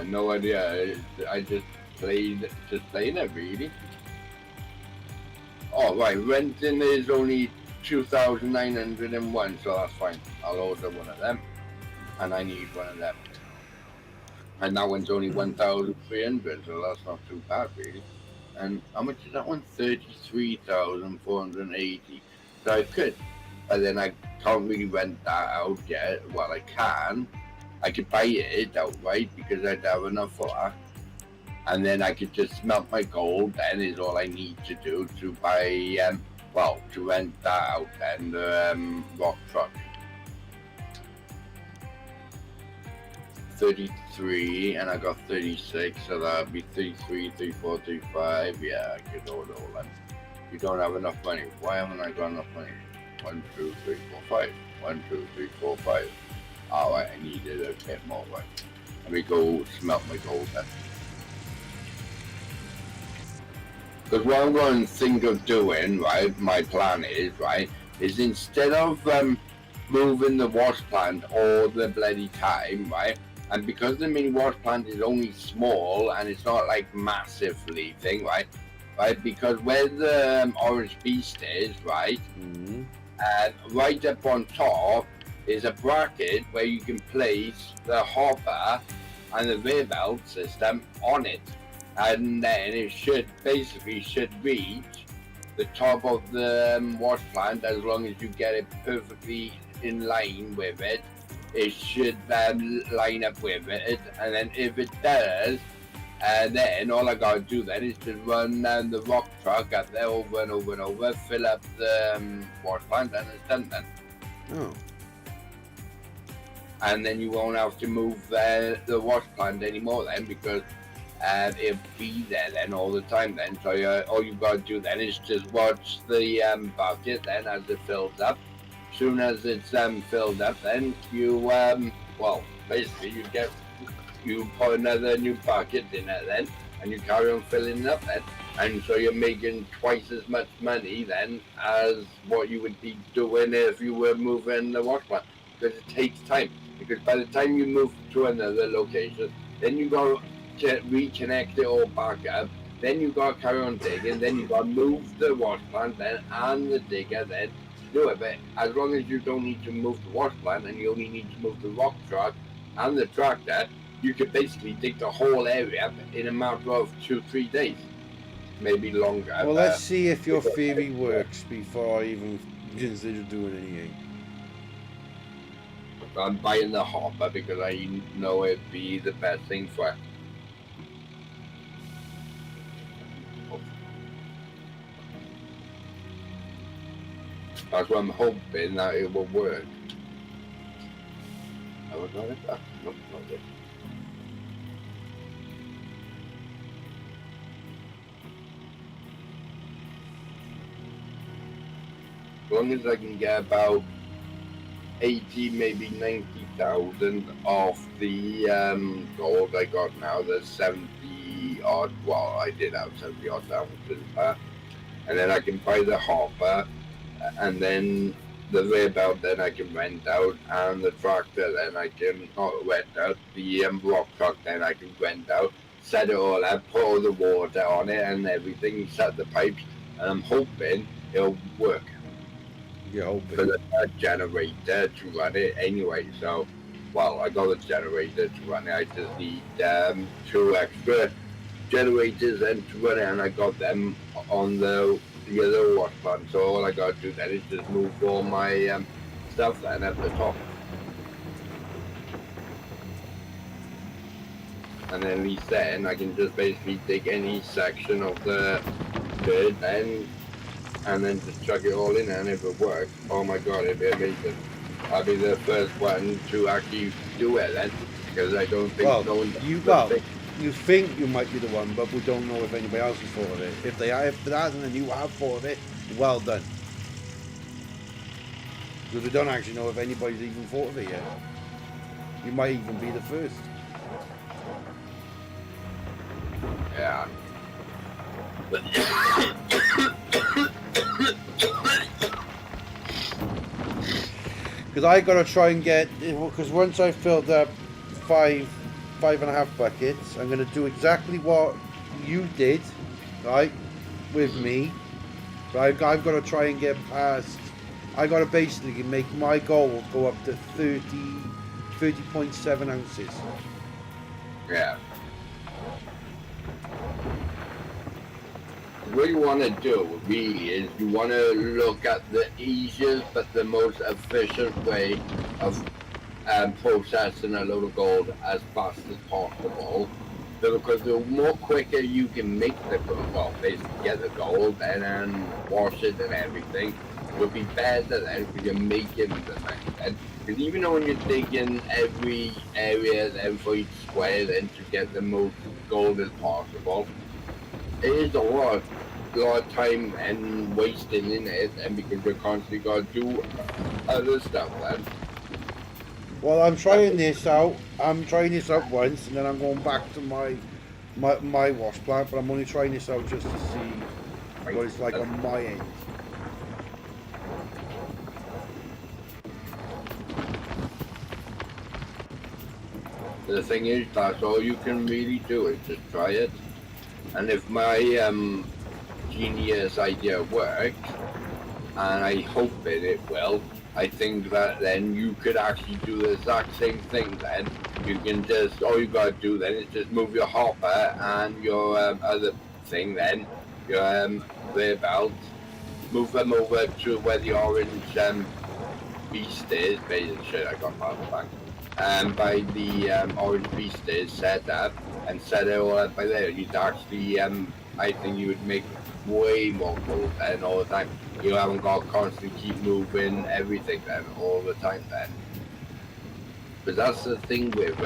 No idea. I just played it really. Oh right, renting is only 2,901, so that's fine. I'll order one of them, and I need one of them. And that one's only 1,300, so that's not too bad really. And how much is that one? 33,480. So I could, but then I can't really rent that out yet. Well, I can. I could buy it outright because I'd have enough for that. And then I could just smelt my gold. Then is all I need to do to buy, to rent that out and the rock truck. 33, and I got 36, so that'd be 33, 34, 35. Yeah, I could order all them. You don't have enough money. Why haven't I got enough money? 1, 2, 3, 4, 5. 1, 2, 3, 4, 5. Alright, I needed a bit more, right? Let me go smelt my gold then. Because what I'm going to think of doing, right, my plan is, right, is instead of moving the wash plant all the bloody time, right, and because the mini wash plant is only small and it's not like massively thing, right, because where the orange beast is, right, right up on top is a bracket where you can place the hopper and the rear belt system on it, and then it should reach the top of the wash plant. As long as you get it perfectly in line with it, it should line up with it. And then if it does, then all I gotta do then is just run down the rock truck up there over and over and over, fill up the wash plant, and it's done then. Oh. And then you won't have to move the wash plant anymore then, because it'll be there then all the time then. So all you've got to do then is just watch the bucket then as it fills up. Soon as it's filled up, then you basically you put another new bucket in it then, and you carry on filling it up then. And so you're making twice as much money then as what you would be doing if you were moving the wash plant, because it takes time. Because by the time you move to another location, then you got to reconnect it all back up. Then you got to carry on digging. Then you got to move the wash plant then and the digger then to do it. But as long as you don't need to move the wash plant and you only need to move the rock truck and the tractor, you could basically dig the whole area in a matter of 2-3 days, maybe longer. Well, let's see if your theory works before I even consider doing anything. I'm buying the hopper because I know it'd be the best thing for it. That's what I'm hoping that it will work. Have I got it? Ah, no, not yet. As long as I can get about 80, maybe 90,000 off the gold I got now, the 70 odd, well, I did have 70 odd thousand, and then I can buy the hopper, and then the rear belt then I can rent out, and the tractor then I can not rent out, the rock truck then I can rent out, set it all up, put all the water on it and everything, set the pipes, and I'm hoping it'll work. You're hoping. For the generator to run it anyway, so, well, I got a generator to run it, I just need 2 extra generators and to run it, and I got them on the other wash plant, so all I gotta do then is just move all my stuff then at the top. And then at least then I can just basically dig any section of the dirt and then just chuck it all in, and if it works, oh my god, it'd be amazing. I'll be the first one to actually do it then, because I don't think no one you think you might be the one, but we don't know if anybody else has thought of it. If they hasn't and you have thought of it, well done. Because we don't actually know if anybody's even thought of it yet. You might even be the first. Yeah. Because I got to try and get, because once I filled up 5.5 buckets, I'm going to do exactly what you did, right, with me. So I've got to try and get past, I got to basically make my gold go up to 30.7 ounces. Yeah. What you want to do really is you want to look at the easiest but the most efficient way of processing a load of gold as fast as possible. Because the more quicker you can make the gold, well, basically get the gold and wash it and everything, will be better then because you're making the thing. Because even though when you're digging every area and for each square then to get the most gold as possible, it is a lot of time and wasting in it, and because you're constantly got to do other stuff then. Well, I'm trying this out. I'm trying this out once, and then I'm going back to my wash plant. But I'm only trying this out just to see what it's like on my end. The thing is, that's all you can really do is just try it. And if my genius idea works, and I hope it will, I think that then you could actually do the exact same thing then. You can just, all you gotta do then is just move your hopper and your other thing then, your rear belt, move them over to where the orange beast is, basically, shit, I got part of the bank. By the orange beast is set up and set it all up by there. You'd actually, I think you would make way more gold then all the time. You haven't got to constantly keep moving everything then all the time then. But that's the thing with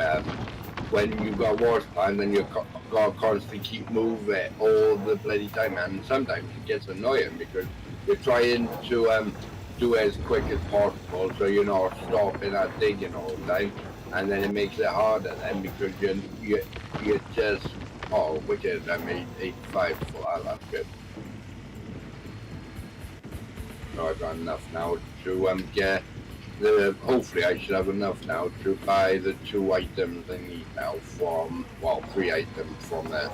when you've got a wash plant, then you've got to constantly keep moving all the bloody time, and sometimes it gets annoying because you're trying to do it as quick as possible so you're not stopping at digging all the time, and then it makes it harder then because you're just, oh, wicked, I made 85 for that, that's good. So I've got enough now to get hopefully I should have enough now to buy the 2 items I need now from, well, 3 items from there.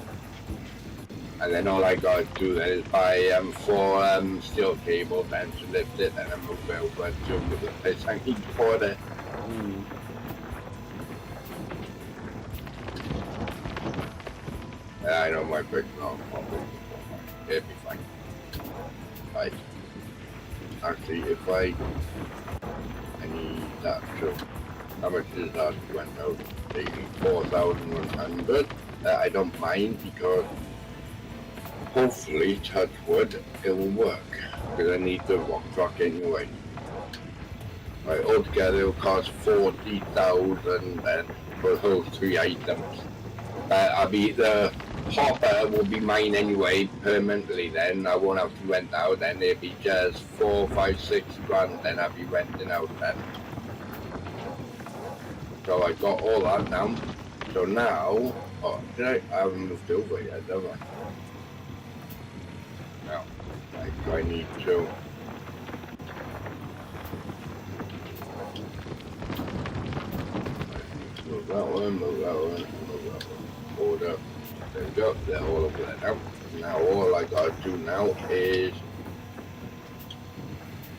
And then all I gotta do then is buy 4 steel cables and to lift it, and then move it over to the place I need for it. I know my quick no, it'll be fine. Right. Actually, if I need that too. How much is that went out? 4,100. I don't mind because hopefully, touch wood, it will work. Because I need the rock truck anyway. Right, altogether it'll cost 40,000 then for those 3 items. The hopper will be mine anyway, permanently then. I won't have to rent out, then it'll be just 4, 5, 6 grand, then I'll be renting out then. So I got all that now. So now, oh, I haven't moved over yet, have I? No, I need to. Move that one, move that one, move that one. Order. There we go, they're all over there now. Now all I gotta do now is,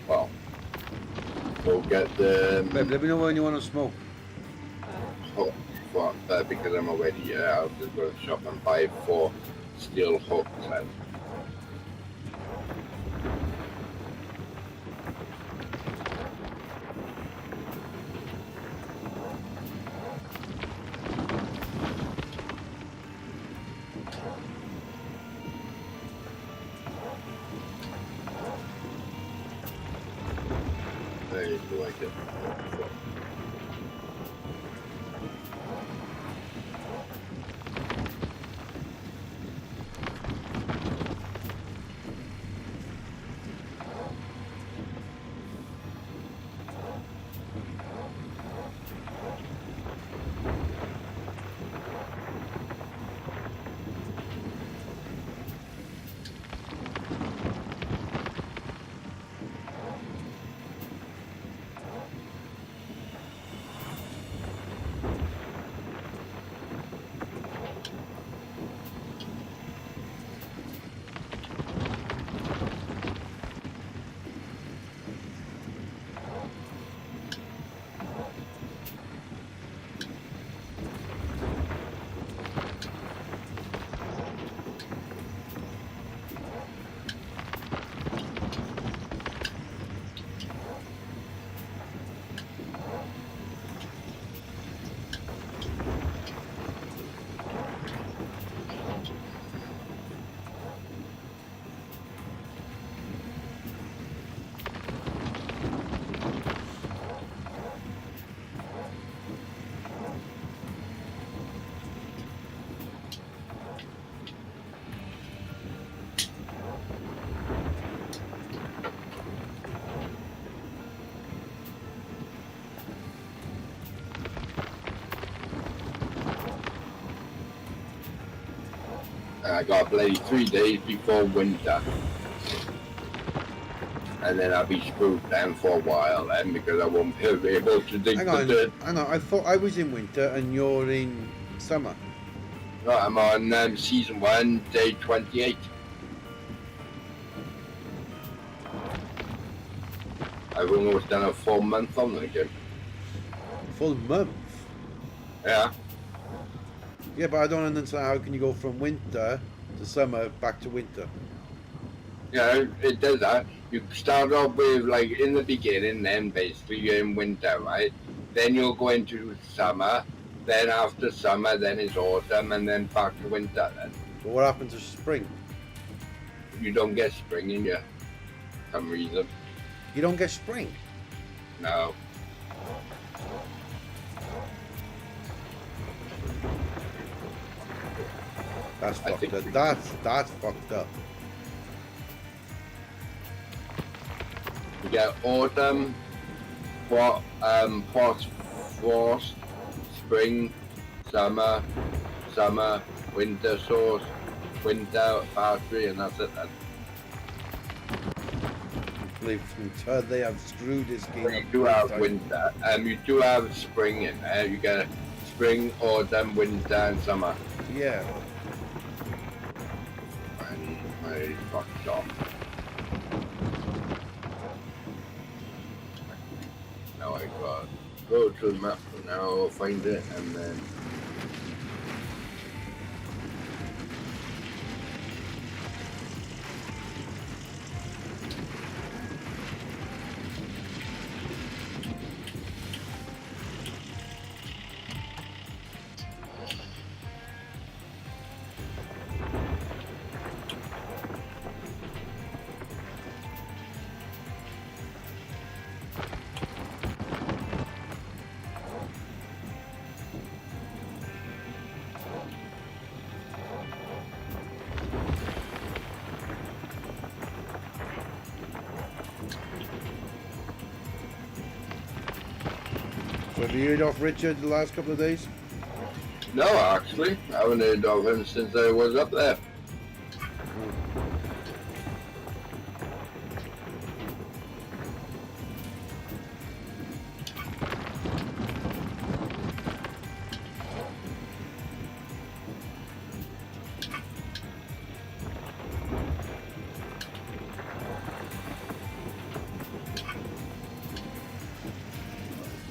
well, go get the, Babe, let me know when you want to smoke. hook, because I'm already here, I'll just go to the shop and buy 4 steel hooks then. There you go, I get I got bloody 3 days before winter. And then I'll be screwed then for a while then because I won't be able to dig Hang the on, dirt. hang on. I thought I was in winter and you're in summer. Right, I'm on season 1, day 28. I've almost done a full month on the game. Full month. Yeah. Yeah, but I don't understand how can you go from winter to summer back to winter. Yeah, it does that. You start off with, like, in the beginning, then basically you're in winter, right? Then you'll go into summer, then after summer, then it's autumn, and then back to winter then. But what happened to spring? You don't get spring in you, for some reason. You don't get spring. No. That's I fucked think up. we- That's fucked up. You get autumn, frost, spring, summer, winter source, winter, factory, and that's it then. They have screwed this game. You up do big have time. winter. You do have spring in there. You get spring, autumn, winter, and summer. Yeah. And I fucked off. Now I got go to the map now, find it, and then. So have you heard off Richard the last couple of days? No, actually, I haven't heard of him since I was up there.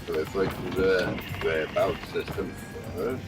So if I do the whereabouts system first.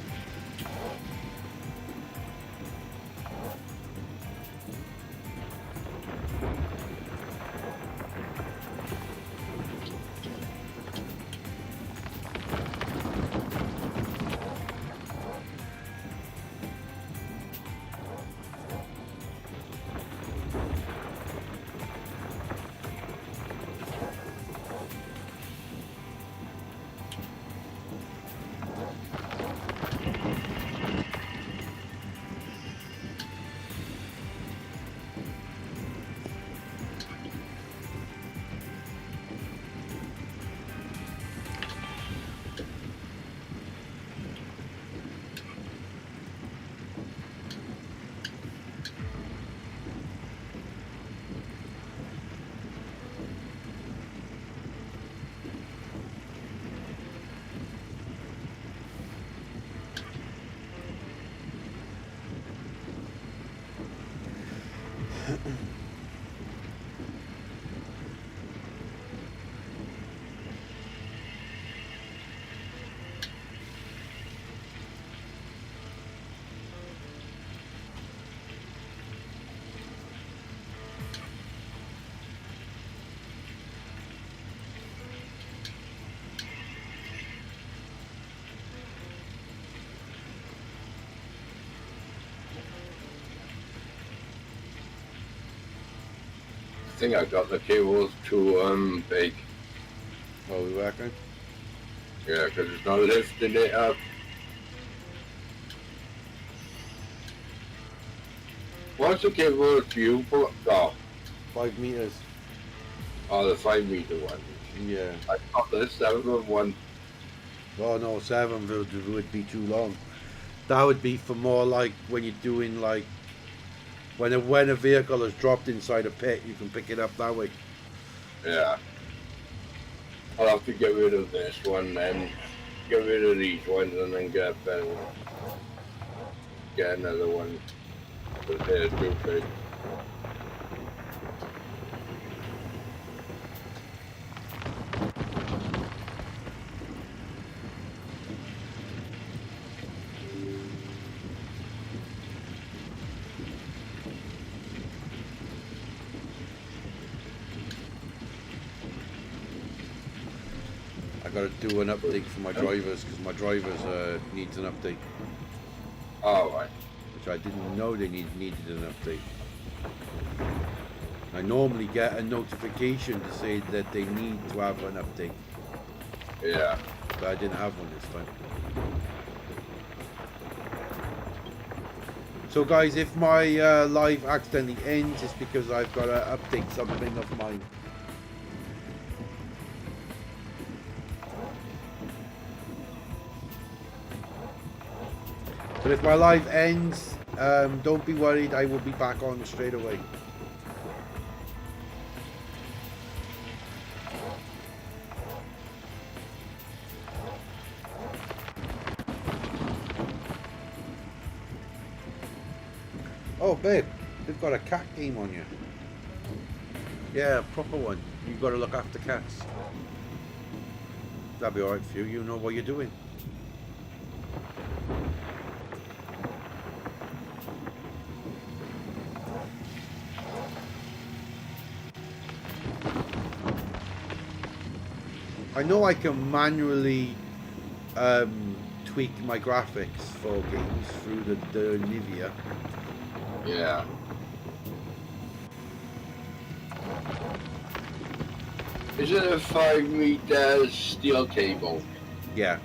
I think I got the cables too big. Oh, we reckon? Yeah, because it's not lifting it up. What's the cable to you? Oh, 5 meters. oh, the 5 meter one. Yeah. I got the 7 one. Oh no, 7 would be too long. That would be for more like when you're doing like when a vehicle is dropped inside a pit, you can pick it up that way. Yeah. I'll have to get rid of this one and get rid of these ones and then get another one. But they're too big. I gotta do an update for my drivers because my drivers needs an update, Oh, right. which I didn't know they needed an update. I normally get a notification to say that they need to have an update, Yeah. but I didn't have one this time. So guys, if my live accidentally ends, it's because I've got to update something of mine. But if my live ends, don't be worried, I will be back on straight away. Oh babe, they've got a cat game on you. Yeah, a proper one. You've got to look after cats. That'll be alright for you, you know what you're doing. I know I can manually tweak my graphics for games through the Nivea. Yeah. Is it a 5 meter steel cable? Yeah.